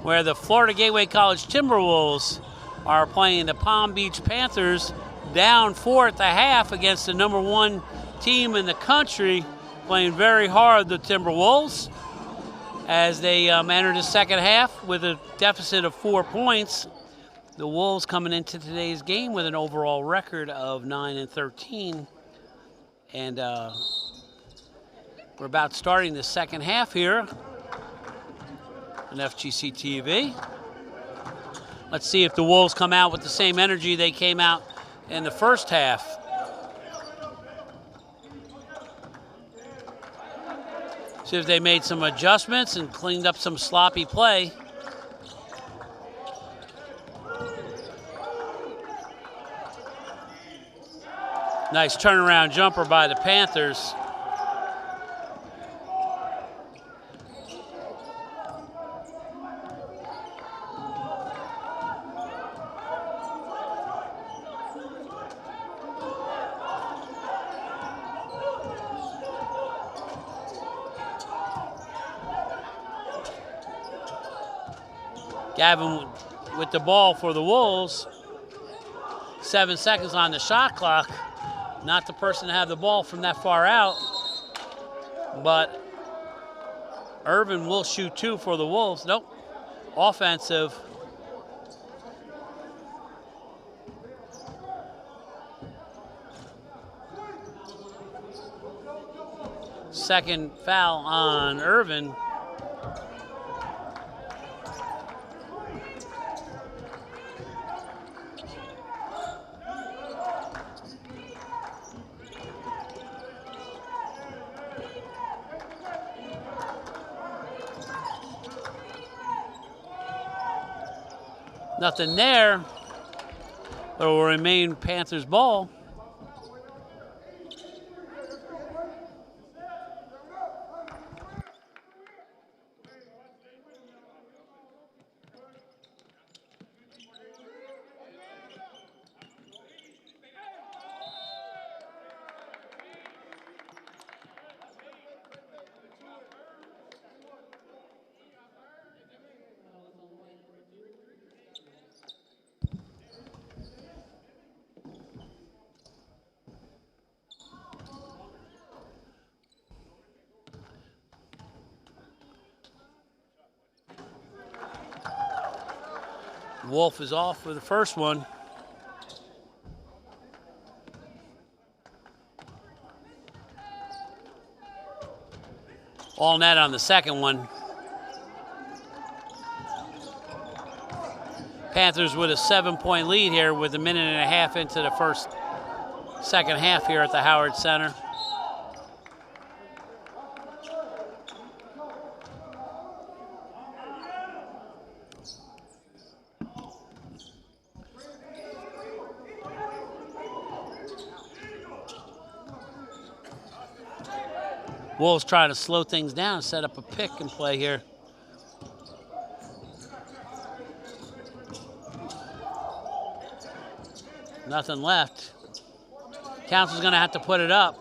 where the Florida Gateway College Timberwolves are playing the Palm Beach Panthers, down 4 at the half against the #1 team in the country, playing very hard, the Timberwolves, as they enter the second half with a deficit of 4 points. The Wolves coming into today's game with an overall record of 9-13. And we're about starting the second half here on FGC TV. Let's see if the Wolves come out with the same energy they came out in the first half. See if they made some adjustments and cleaned up some sloppy play. Nice turnaround jumper by the Panthers. Gavin with the ball for the Wolves. 7 seconds on the shot clock. Not the person to have the ball from that far out, but Irvin will shoot 2 for the Wolves. Nope, offensive. Second foul on Irvin. Nothing there. It will remain Panthers ball. Wolf is off for the first one. All net on the second one. Panthers with a 7-point lead here with a minute and a half into the second half here at the Howard Center. Wolves trying to slow things down, set up a pick and play here. Nothing left. Council's gonna have to put it up.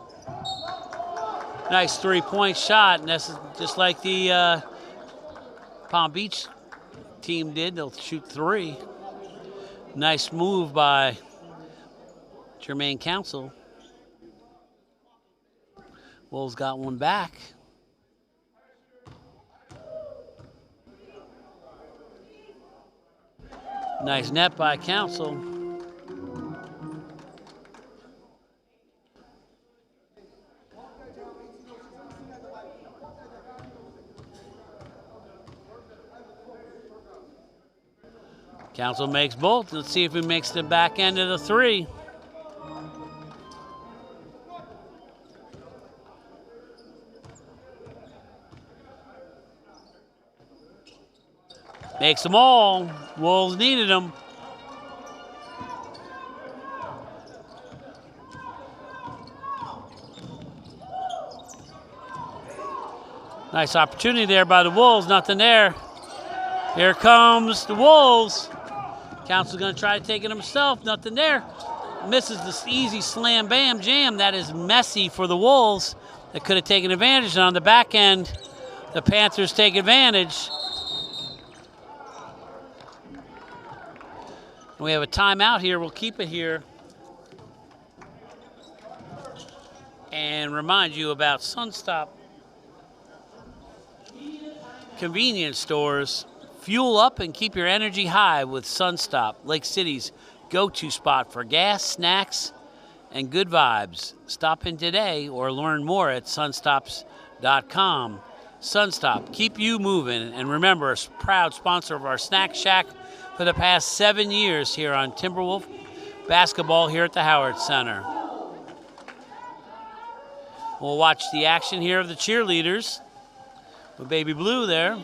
Nice 3-point shot, and that's just like the Palm Beach team did. They'll shoot 3. Nice move by Jermaine Council. Wolves got one back. Nice net by Council. Council makes both. Let's see if he makes the back end of the 3. Makes them all. Wolves needed them. Nice opportunity there by the Wolves. Nothing there. Here comes the Wolves. Council's going to try to take it himself. Nothing there. Misses the easy slam bam jam. That is messy for the Wolves. That could have taken advantage. And on the back end, The Panthers take advantage. We have a timeout here. We'll keep it here. And remind you about Sunstop convenience stores. Fuel up and keep your energy high with Sunstop, Lake City's go-to spot for gas, snacks, and good vibes. Stop in today or learn more at sunstops.com. Sunstop, keep you moving. And remember, a proud sponsor of our Snack Shack for the past 7 years here on Timberwolf basketball here at the Howard Center. We'll watch the action here of the cheerleaders with Baby Blue there.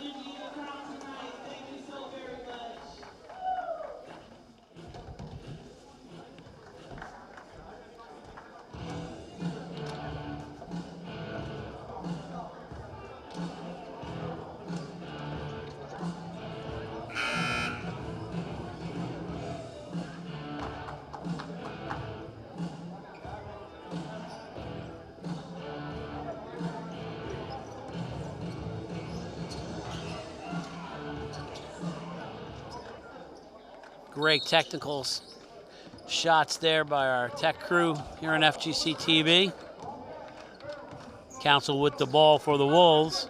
Great technical shots there by our tech crew here on FGC TV. Council with the ball for the Wolves.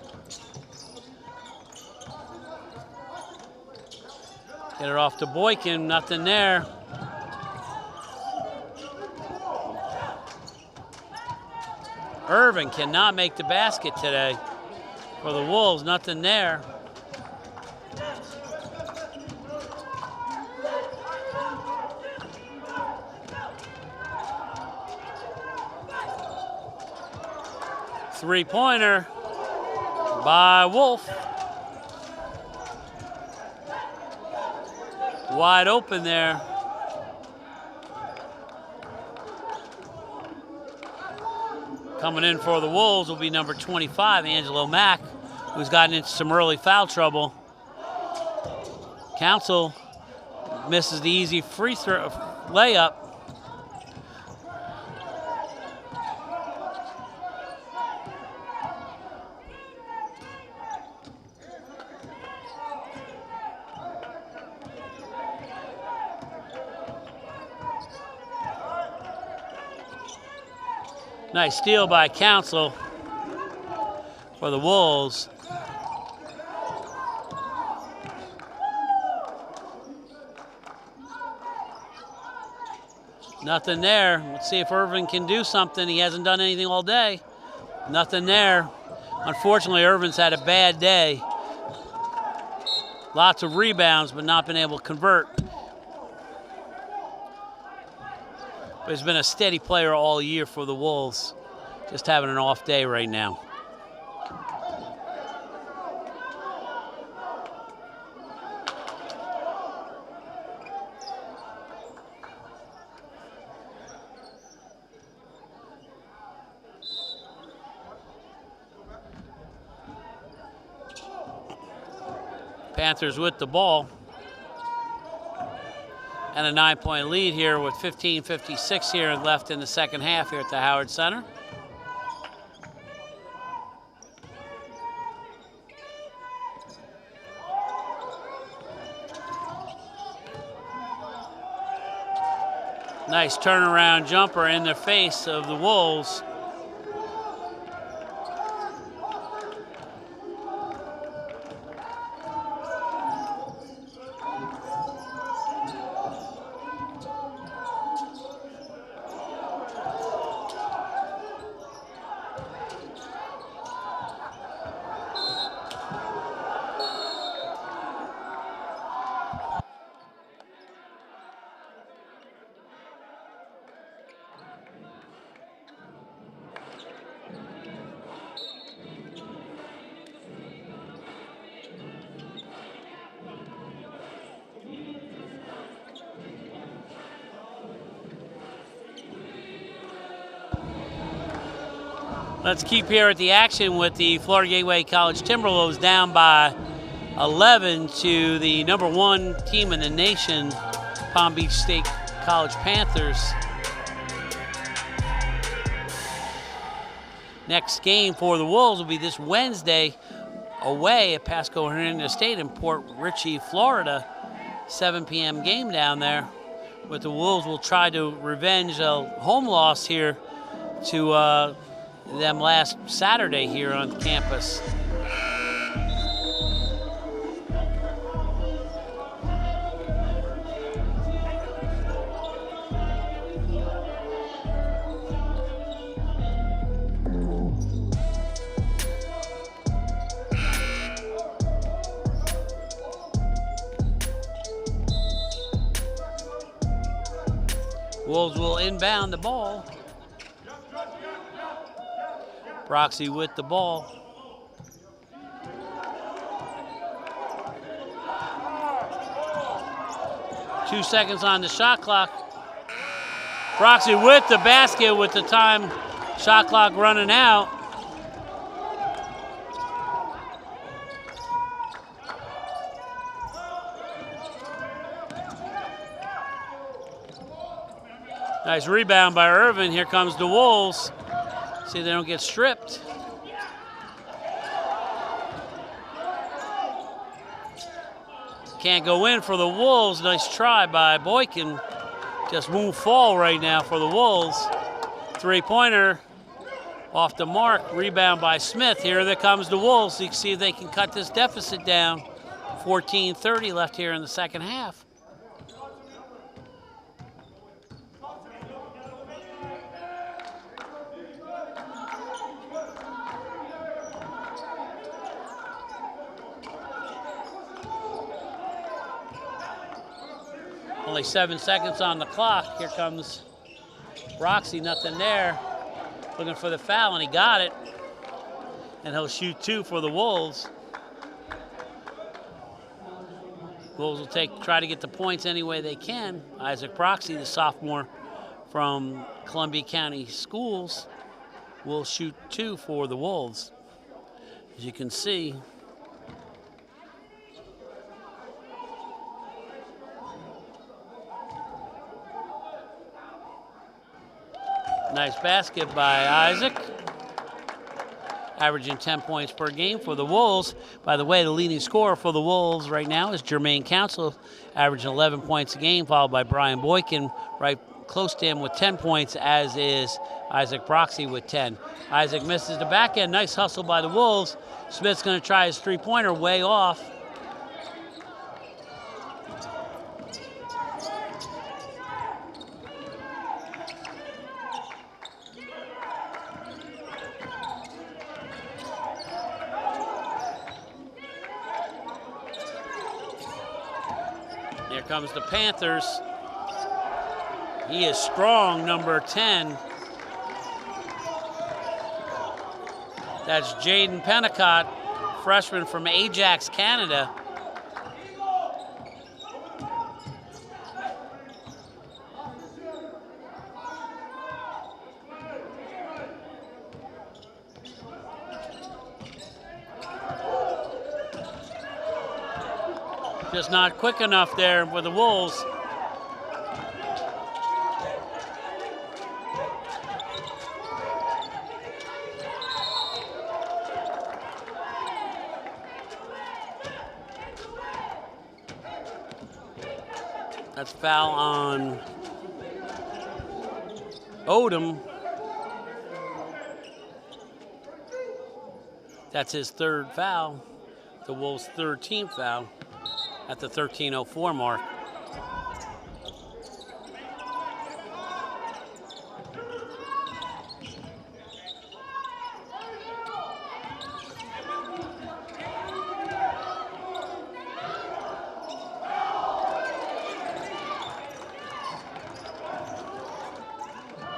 Get it off to Boykin, nothing there. Irvin cannot make the basket today for the Wolves, nothing there. Three-pointer by Wolf. Wide open there. Coming in for the Wolves will be number 25, Angelo Mack, who's gotten into some early foul trouble. Council misses the easy free throw layup. Nice steal by Council for the Wolves. Nothing there. Let's see if Irvin can do something. He hasn't done anything all day. Nothing there. Unfortunately, Irvin's had a bad day. Lots of rebounds, but not been able to convert. But he's been a steady player all year for the Wolves. Just having an off day right now. Panthers with the ball. And a 9-point lead here with 15:56 here left in the second half here at the Howard Center. Nice turnaround jumper in the face of the Wolves. Let's keep here at the action with the Florida Gateway College Timberwolves down by 11 to the number 1 team in the nation, Palm Beach State College Panthers. Next game for the Wolves will be this Wednesday away at Pasco Hernandez State in Port Richey, Florida. 7 p.m. game down there. But the Wolves will try to revenge a home loss here to them last Saturday here on campus. Wolves will inbound the ball. Broxy with the ball. Two seconds on the shot clock. Broxy with the basket with the time shot clock running out. Nice rebound by Irvin. Here comes the Wolves. See, they don't get stripped. Can't go in for the Wolves. Nice try by Boykin. Just won't fall right now for the Wolves. Three-pointer off the mark. Rebound by Smith. Here there comes the Wolves. You can see if they can cut this deficit down. 14:30 left here in the second half. Only 7 seconds on the clock. Here comes Broxy, nothing there. Looking for the foul, and he got it. And he'll shoot 2 for the Wolves. Wolves will try to get the points any way they can. Isaac Broxy, the sophomore from Columbia County Schools, will shoot 2 for the Wolves. As you can see, nice basket by Isaac. Averaging 10 points per game for the Wolves. By the way, the leading scorer for the Wolves right now is Jermaine Council, averaging 11 points a game, followed by Brian Boykin, right close to him with 10 points, as is Isaac Broxy with 10. Isaac misses the back end. Nice hustle by the Wolves. Smith's going to try his three-pointer way off. Here comes the Panthers. He is strong, number 10. That's Jaden Pennicott, freshman from Ajax, Canada. Just not quick enough there for the Wolves. That's foul on Odom. That's his third foul. The Wolves' 13th foul at the 13:04 mark.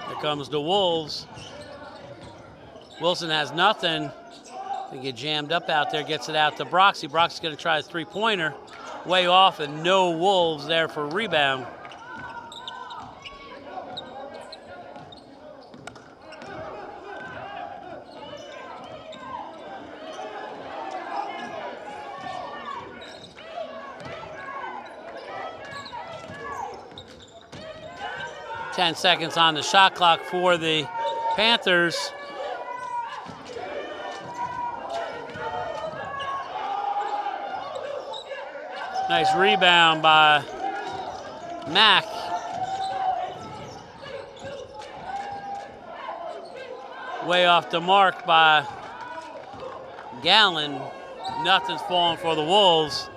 Here comes the Wolves. Wilson has nothing. They get jammed up out there, gets it out to Broxy. Broxy's going to try his three-pointer. Way off, and no Wolves there for rebound. Ten seconds on the shot clock for the Panthers. Nice rebound by Mack. Way off the mark by Gallen. Nothing's falling for the Wolves.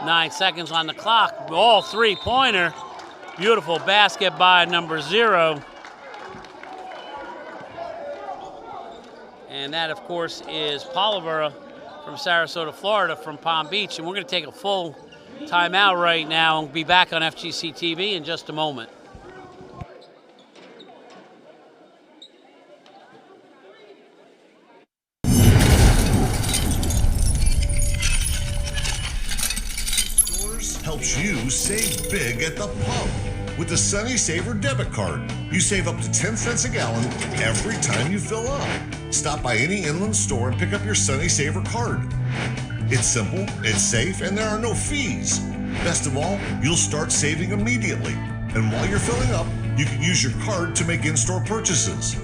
Nine seconds on the clock. All three-pointer. Beautiful basket by number 0. And that, of course, is Polivera from Sarasota, Florida, from Palm Beach. And we're going to take a full timeout right now and be back on FGC TV in just a moment. Helps you save big at the pump. With the Sunny Saver debit card, you save up to 10 cents a gallon every time you fill up. Stop by any inland store and pick up your Sunny Saver card. It's simple, it's safe, and there are no fees. Best of all, you'll start saving immediately. And while you're filling up, you can use your card to make in-store purchases.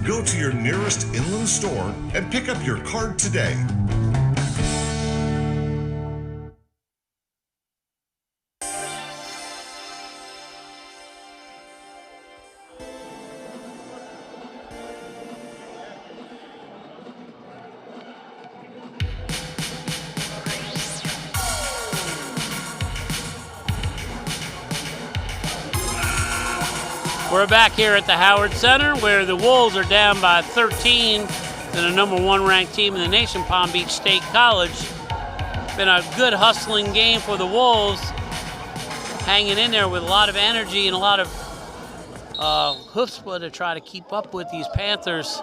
Go to your nearest inland store and pick up your card today. We're back here at the Howard Center where the Wolves are down by 13 to the number 1 ranked team in the nation, Palm Beach State College. Been a good hustling game for the Wolves, hanging in there with a lot of energy and a lot of chutzpah to try to keep up with these Panthers.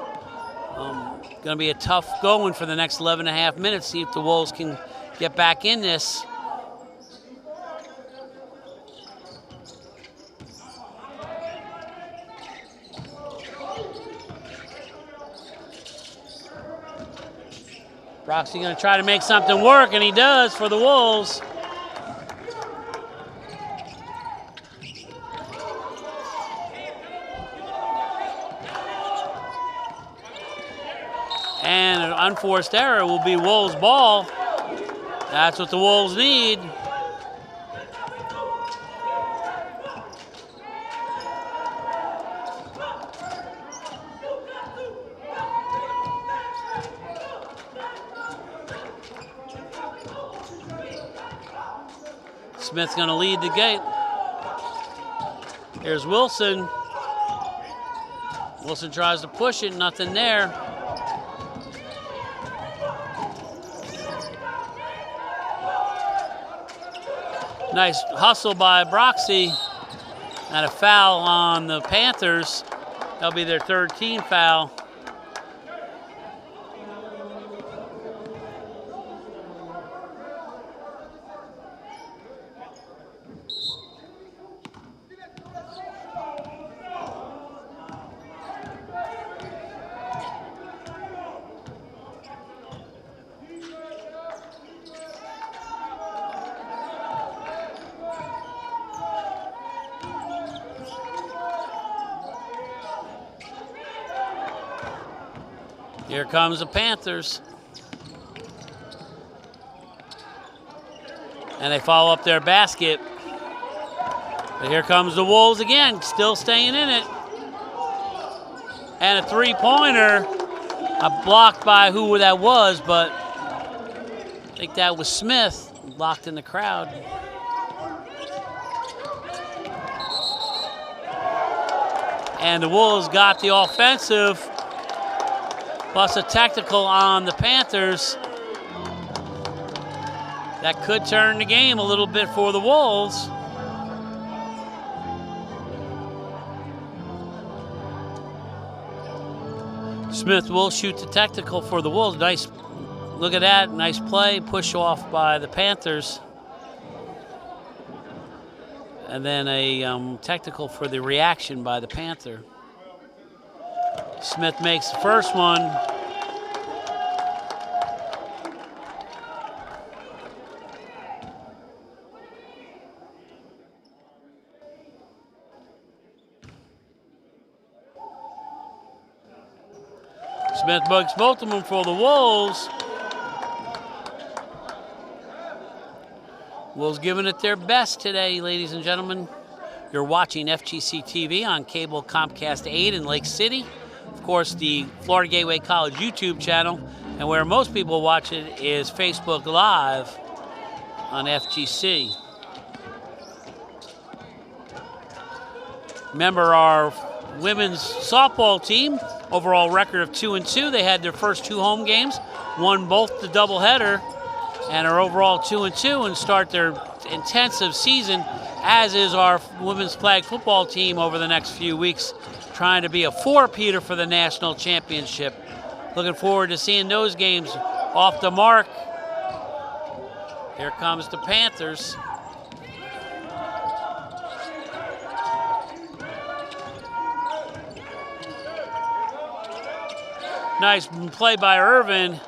Going to be a tough going for the next 11 and a half minutes, see if the Wolves can get back in this. Broxy going to try to make something work, and he does for the Wolves. And an unforced error will be Wolves' ball. That's what the Wolves need. Smith's going to lead the gate. Here's Wilson. Wilson tries to push it, nothing there. Nice hustle by Broxy. And a foul on the Panthers. That'll be their third team foul. Here comes the Panthers. And they follow up their basket. But here comes the Wolves again, still staying in it. And a three-pointer, blocked by who that was, but I think that was Smith, blocked in the crowd. And the Wolves got the offensive, plus a technical on the Panthers. That could turn the game a little bit for the Wolves. Smith will shoot the technical for the Wolves. Nice, look at that, nice play, push off by the Panthers. And then a technical for the reaction by the Panther. Smith makes the first one. Smith makes both of them for the Wolves. Wolves giving it their best today, ladies and gentlemen. You're watching FGC TV on cable Comcast 8 in Lake City. Of course, the Florida Gateway College YouTube channel. And where most people watch it is Facebook Live on FGC. Remember our women's softball team, overall record of 2-2. They had their first 2 home games, won both the doubleheader, and are overall 2-2 and start their intensive season, as is our women's flag football team over the next few weeks, trying to be a four-peater for the national championship. Looking forward to seeing those games off the mark. Here comes the Panthers. Nice play by Irvin.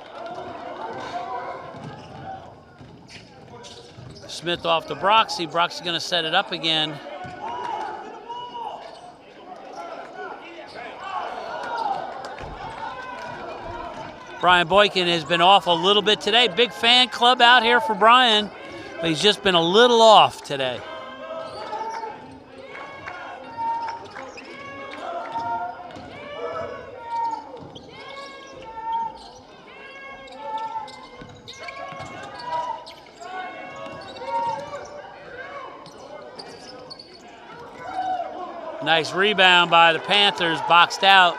Smith off to Broxy. Broxy going to set it up again. Brian Boykin has been off a little bit today. Big fan club out here for Brian, but he's just been a little off today. Nice rebound by the Panthers, boxed out.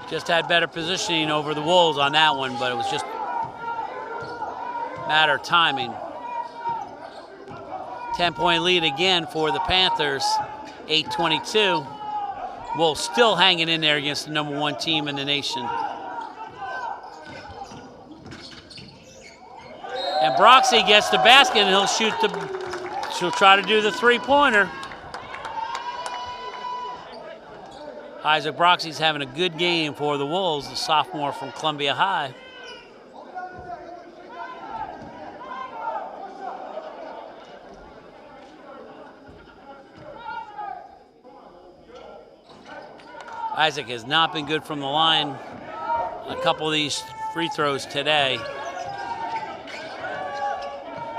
Just had better positioning over the Wolves on that one, but it was just a matter of timing. 10-point lead again for the Panthers, 8:22. Wolves still hanging in there against the number 1 team in the nation. And Broxy gets the basket and she'll try to do the three-pointer. Isaac Broxy's having a good game for the Wolves, the sophomore from Columbia High. Isaac has not been good from the line. A couple of these free throws today.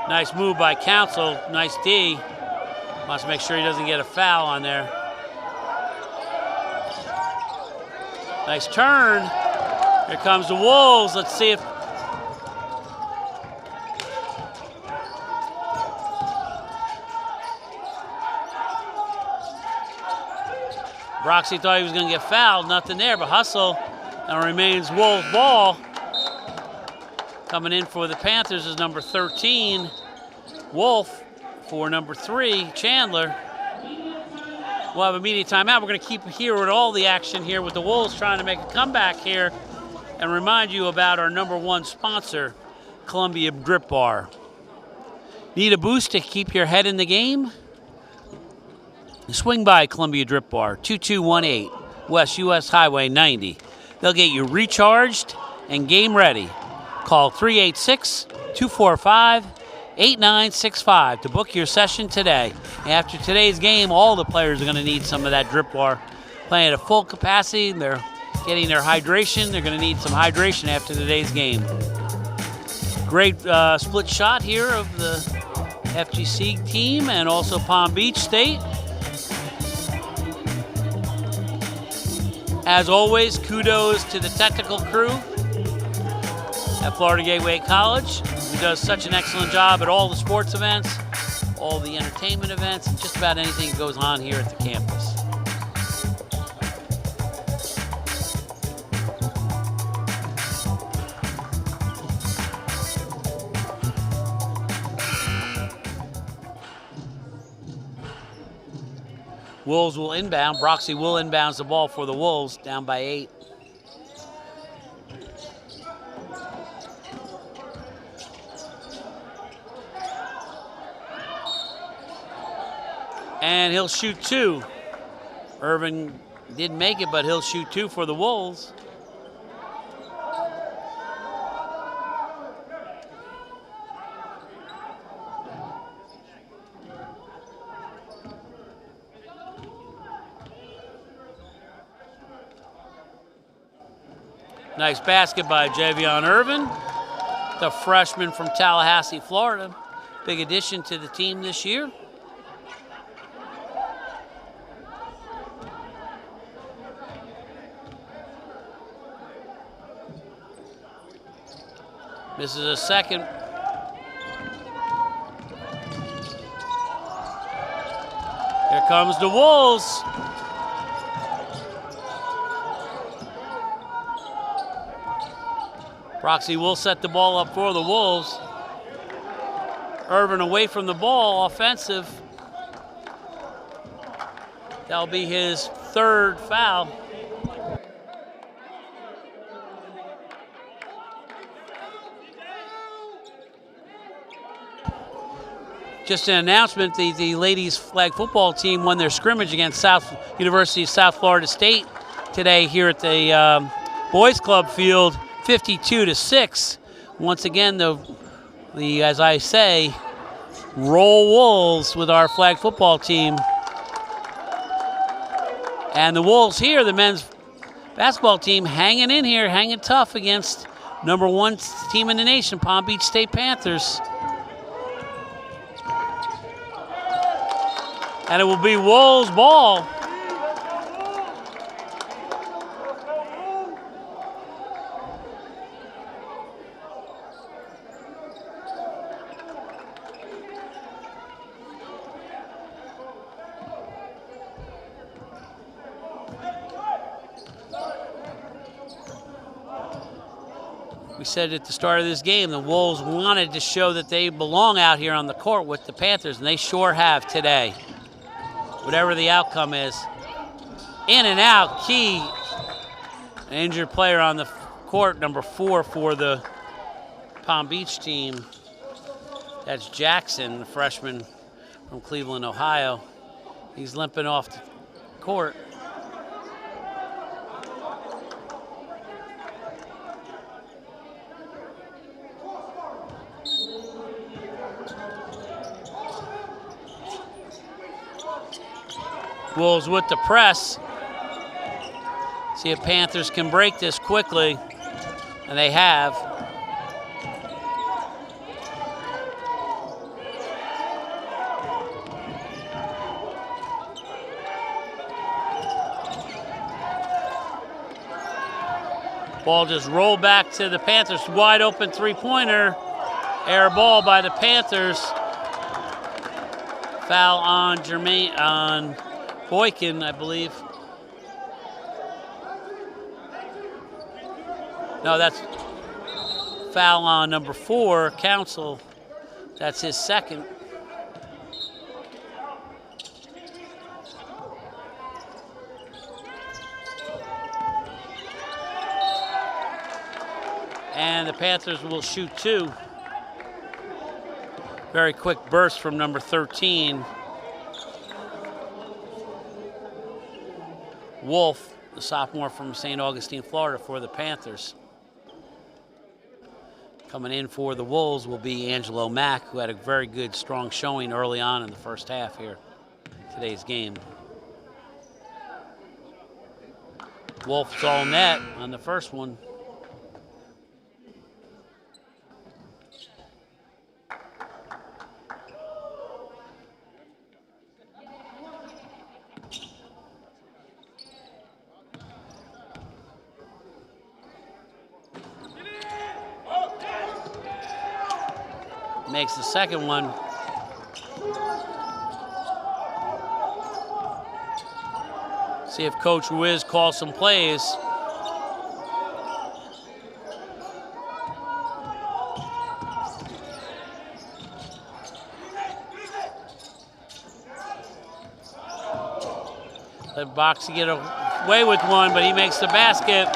Nice move by Council, nice D. Wants to make sure he doesn't get a foul on there. Nice turn. Here comes the Wolves. Let's see if Broxy thought he was going to get fouled. Nothing there, but hustle. And remains Wolves ball. Coming in for the Panthers is number 13, Wolf. For number 3, Chandler. We'll have a immediate timeout. We're going to keep here with all the action here with the Wolves trying to make a comeback here and remind you about our number 1 sponsor, Columbia Drip Bar. Need a boost to keep your head in the game? Swing by Columbia Drip Bar, 2218 West US Highway 90. They'll get you recharged and game ready. Call 386-245-8965 to book your session today. After today's game, all the players are going to need some of that Drip Bar. Playing at full capacity, they're getting their hydration. They're going to need some hydration after today's game. Great split shot here of the FGC team and also Palm Beach State. As always, kudos to the technical crew at Florida Gateway College, who does such an excellent job at all the sports events, all the entertainment events, and just about anything that goes on here at the campus. Wolves will inbound. Broxy will inbounds the ball for the Wolves, down by 8. And he'll shoot 2. Irvin didn't make it, but he'll shoot 2 for the Wolves. Nice basket by Javion Irvin, the freshman from Tallahassee, Florida. Big addition to the team this year. This is a second. Here comes the Wolves. Proxy will set the ball up for the Wolves. Irvin away from the ball, offensive. That'll be his third foul. Just an announcement, the ladies flag football team won their scrimmage against University of South Florida State today here at the boys club field, 52-6. Once again, the as I say, roll Wolves with our flag football team. And the Wolves here, the men's basketball team, hanging in here, hanging tough against #1 team in the nation, Palm Beach State Panthers. And it will be Wolves ball. We said at the start of this game, the Wolves wanted to show that they belong out here on the court with the Panthers, and they sure have today. Whatever the outcome is. In and out, Key. An injured player on the court, #4 for the Palm Beach team. That's Jackson, the freshman from Cleveland, Ohio. He's limping off the court. Wolves with the press. See if Panthers can break this quickly, and they have. Ball just rolled back to the Panthers. Wide open three-pointer. Air ball by the Panthers. Foul on Boykin, I believe. No, that's foul on #4, Council. That's his second. And the Panthers will shoot 2. Very quick burst from #13. Wolf, the sophomore from St. Augustine, Florida, for the Panthers. Coming in for the Wolves will be Angelo Mack, who had a very good, strong showing early on in the first half here, today's game. Wolf's all net on the first one. Makes the second one. See if Coach Wiz calls some plays. Let Boxy get away with one, but he makes the basket.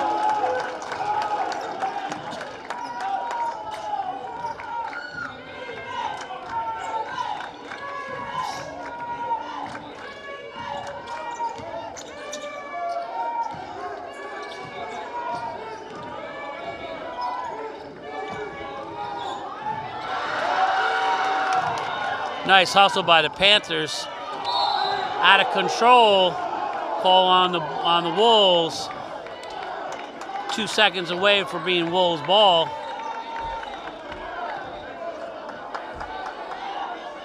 Nice hustle by the Panthers. Out of control. Call on the Wolves. 2 seconds away from being Wolves ball.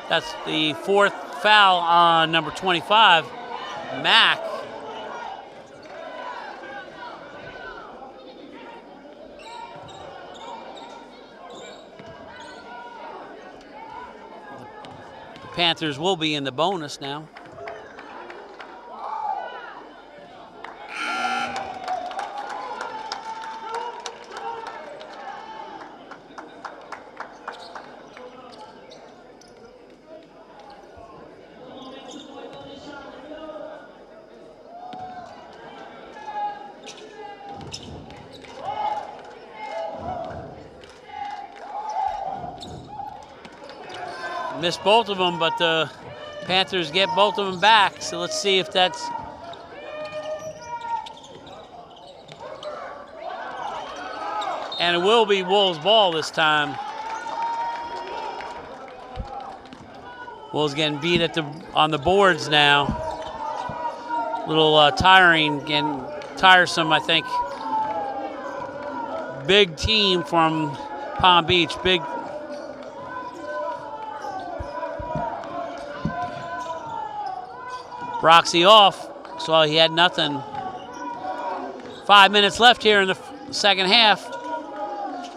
That's the 4th foul on number 25, Mack. The Panthers will be in the bonus now. Missed both of them, but the Panthers get both of them back. So let's see if that's... And it will be Wolves ball this time. Wolves getting beat on the boards now. A little tiresome, I think. Big team from Palm Beach. Big. Broxy off, so he had nothing. 5 minutes left here in the second half.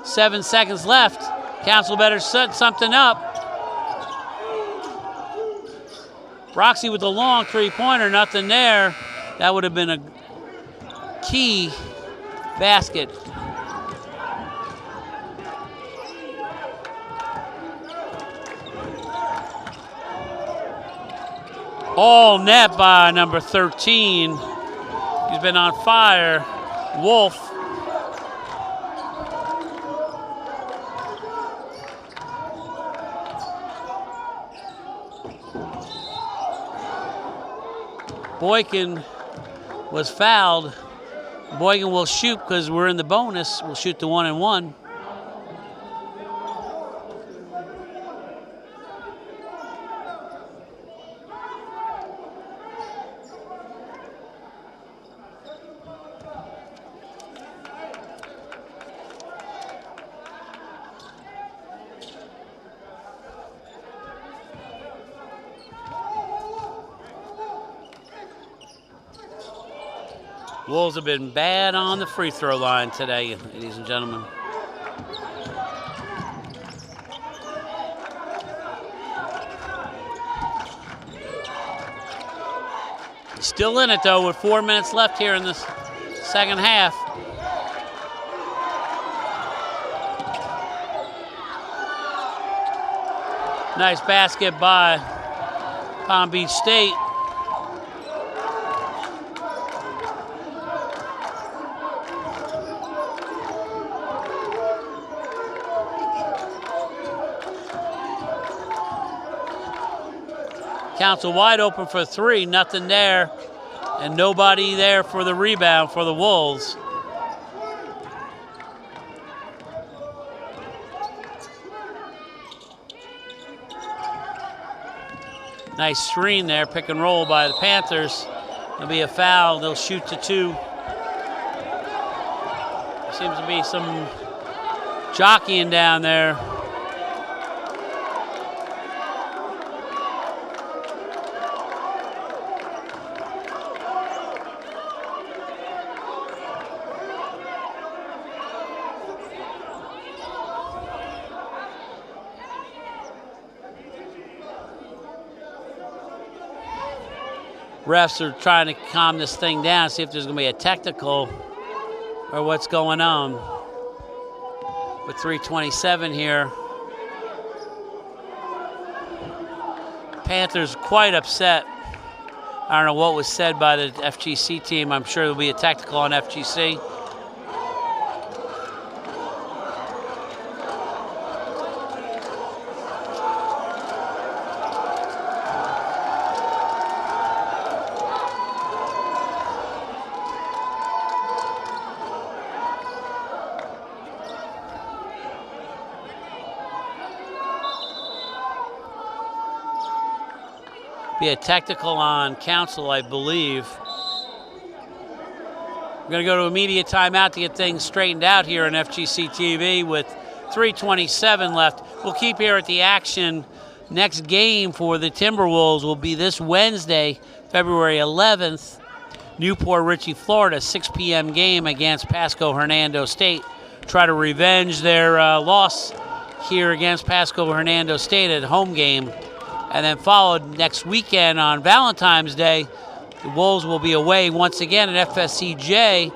7 seconds left. Council better set something up. Broxy with the long three-pointer, nothing there. That would have been a key basket. All net by number 13. He's been on fire. Wolf. Boykin was fouled. Boykin will shoot because we're in the bonus. We'll shoot the 1-and-1. Wolves have been bad on the free throw line today, ladies and gentlemen. Still in it though with 4 minutes left here in the second half. Nice basket by Palm Beach State. Council wide open for three, nothing there, and nobody there for the rebound for the Wolves. Nice screen there, pick and roll by the Panthers. There'll be a foul, they'll shoot to two. Seems to be some jockeying down there. Refs are trying to calm this thing down, see if there's going to be a technical or what's going on. With 3:27 here. Panthers quite upset. I don't know what was said by the FGC team. I'm sure there'll be a technical on FGC. Be a technical on Council, I believe. We're going to go to immediate timeout to get things straightened out here on FGC TV with 3:27 left. We'll keep here at the action. Next game for the Timberwolves will be this Wednesday, February 11th, Newport Richey, Florida, 6 p.m. game against Pasco Hernando State. Try to revenge their loss here against Pasco Hernando State at home game. And then followed next weekend on Valentine's Day, the Wolves will be away once again at FSCJ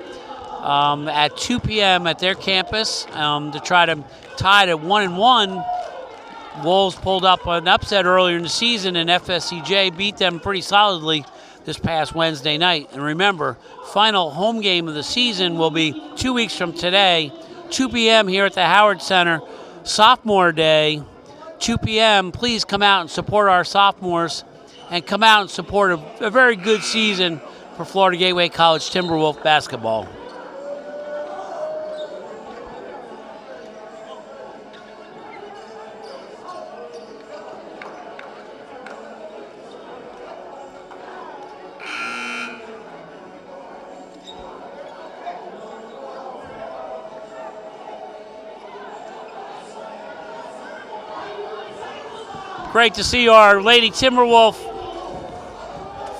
at 2 p.m. at their campus to try to tie it at 1-1. Wolves pulled up an upset earlier in the season, and FSCJ beat them pretty solidly this past Wednesday night. And remember, final home game of the season will be 2 weeks from today, 2 p.m. here at the Howard Center, Sophomore Day, 2 p.m. Please come out and support our sophomores and come out and support a very good season for Florida Gateway College Timberwolf basketball. Great to see our Lady Timberwolf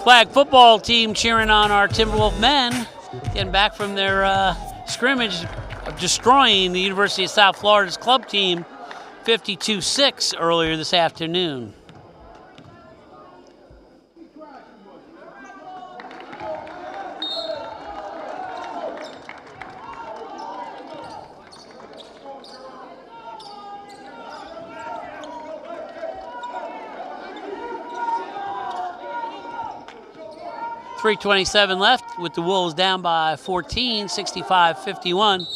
flag football team cheering on our Timberwolf men, getting back from their scrimmage of destroying the University of South Florida's club team 52-6 earlier this afternoon. .327 left with the Wolves down by 14, 65-51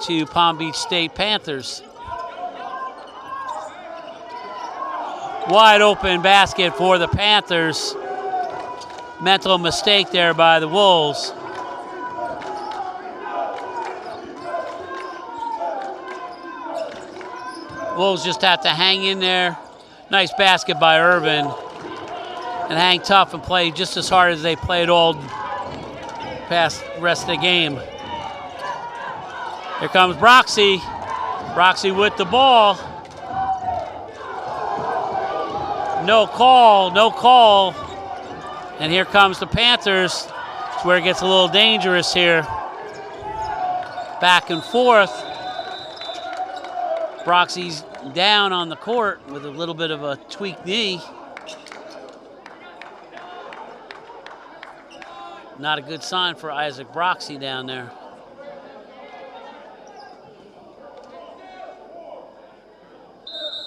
to Palm Beach State Panthers. Wide open basket for the Panthers. Mental mistake there by the Wolves. Wolves just have to hang in there. Nice basket by Irvin. And hang tough and play just as hard as they played all past rest of the game. Here comes Broxy. Broxy with the ball. No call, no call. And here comes the Panthers. It's where it gets a little dangerous here. Back and forth. Broxy's down on the court with a little bit of a tweaked knee. Not a good sign for Isaac Broxy down there.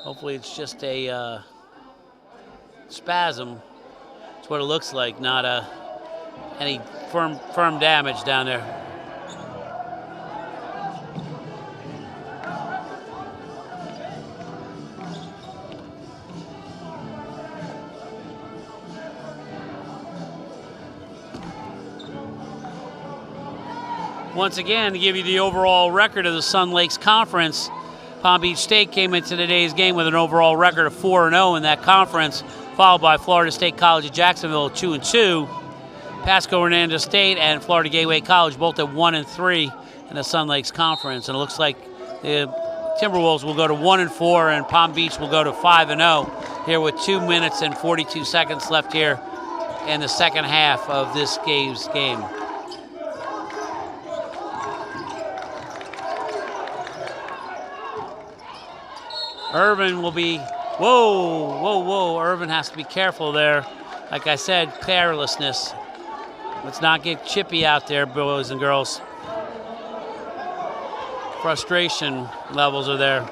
Hopefully it's just a spasm. That's what it looks like, not any firm damage down there. Once again, to give you the overall record of the Sun Lakes Conference, Palm Beach State came into today's game with an overall record of 4-0 in that conference, followed by Florida State College of Jacksonville at 2-2. Pasco Hernando State and Florida Gateway College both at 1-3 in the Sun Lakes Conference. And it looks like the Timberwolves will go to 1-4 and Palm Beach will go to 5-0 here with 2 minutes and 42 seconds left here in the second half of this game's game. Irvin will be, whoa. Irvin has to be careful there. Like I said, carelessness. Let's not get chippy out there, boys and girls. Frustration levels are there.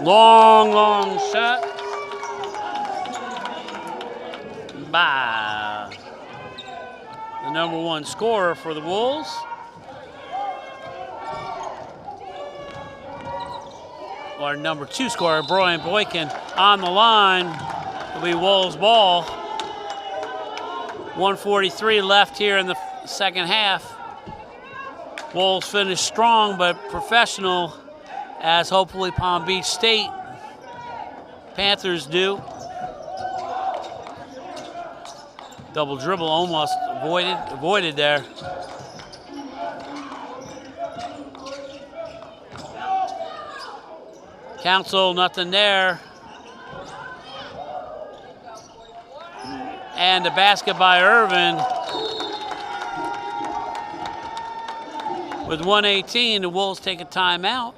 Long shot by the number 1 scorer for the Wolves. Our number 2 scorer, Brian Boykin, on the line. It'll be Wolves ball. 1:43 left here in the second half. Wolves finished strong but professional, as hopefully Palm Beach State Panthers do. Double dribble almost avoided there. Council, nothing there. And a basket by Irvin. With 1:18, the Wolves take a timeout.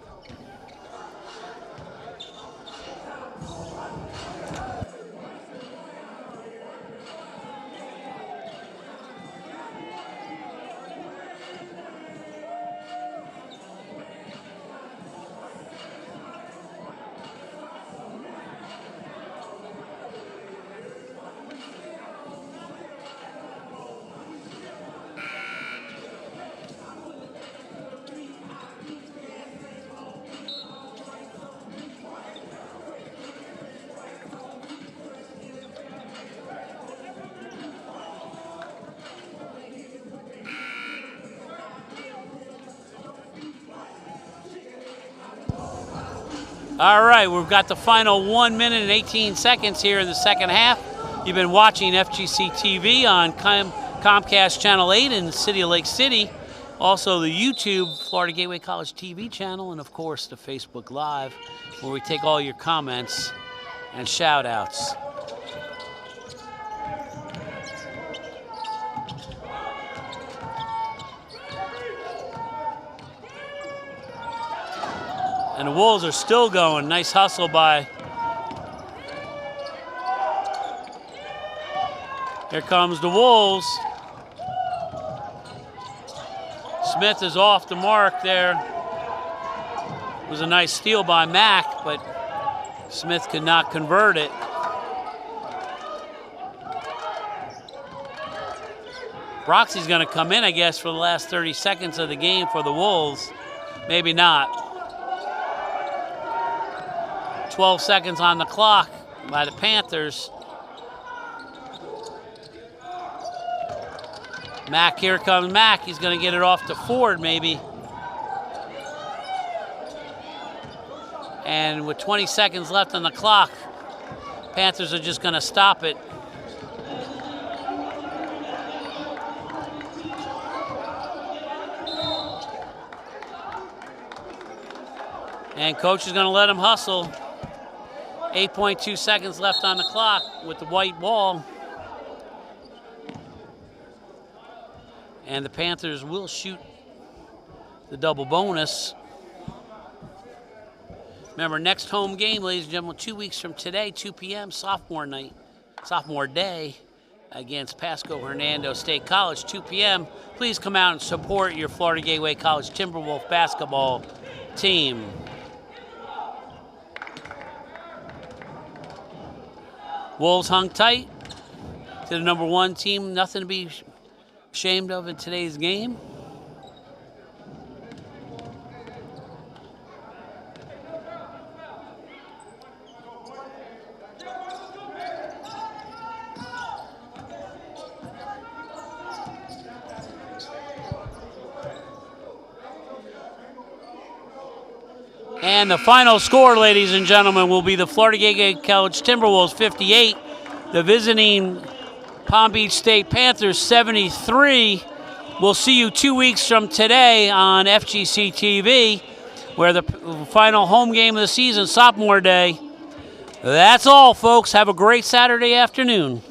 All right, we've got the final 1 minute and 18 seconds here in the second half. You've been watching FGC TV on Comcast Channel 8 in the city of Lake City. Also the YouTube Florida Gateway College TV channel, and of course the Facebook Live, where we take all your comments and shout outs. And the Wolves are still going. Nice hustle by. Here comes the Wolves. Smith is off the mark there. It was a nice steal by Mack, but Smith could not convert it. Broxy's going to come in, I guess, for the last 30 seconds of the game for the Wolves. Maybe not. 12 seconds on the clock by the Panthers. Mack, here comes Mack. He's going to get it off to Ford, maybe. And with 20 seconds left on the clock, Panthers are just going to stop it. And coach is going to let him hustle. 8.2 seconds left on the clock with the white ball. And the Panthers will shoot the double bonus. Remember, next home game, ladies and gentlemen, 2 weeks from today, 2 p.m., sophomore day against Pasco Hernando State College, 2 p.m. Please come out and support your Florida Gateway College Timberwolf basketball team. Wolves hung tight to the number 1 team. Nothing to be ashamed of in today's game. And the final score, ladies and gentlemen, will be the Florida Gateway College Timberwolves 58, the visiting Palm Beach State Panthers 73. We'll see you 2 weeks from today on FGC TV, where the final home game of the season, sophomore day. That's all, folks. Have a great Saturday afternoon.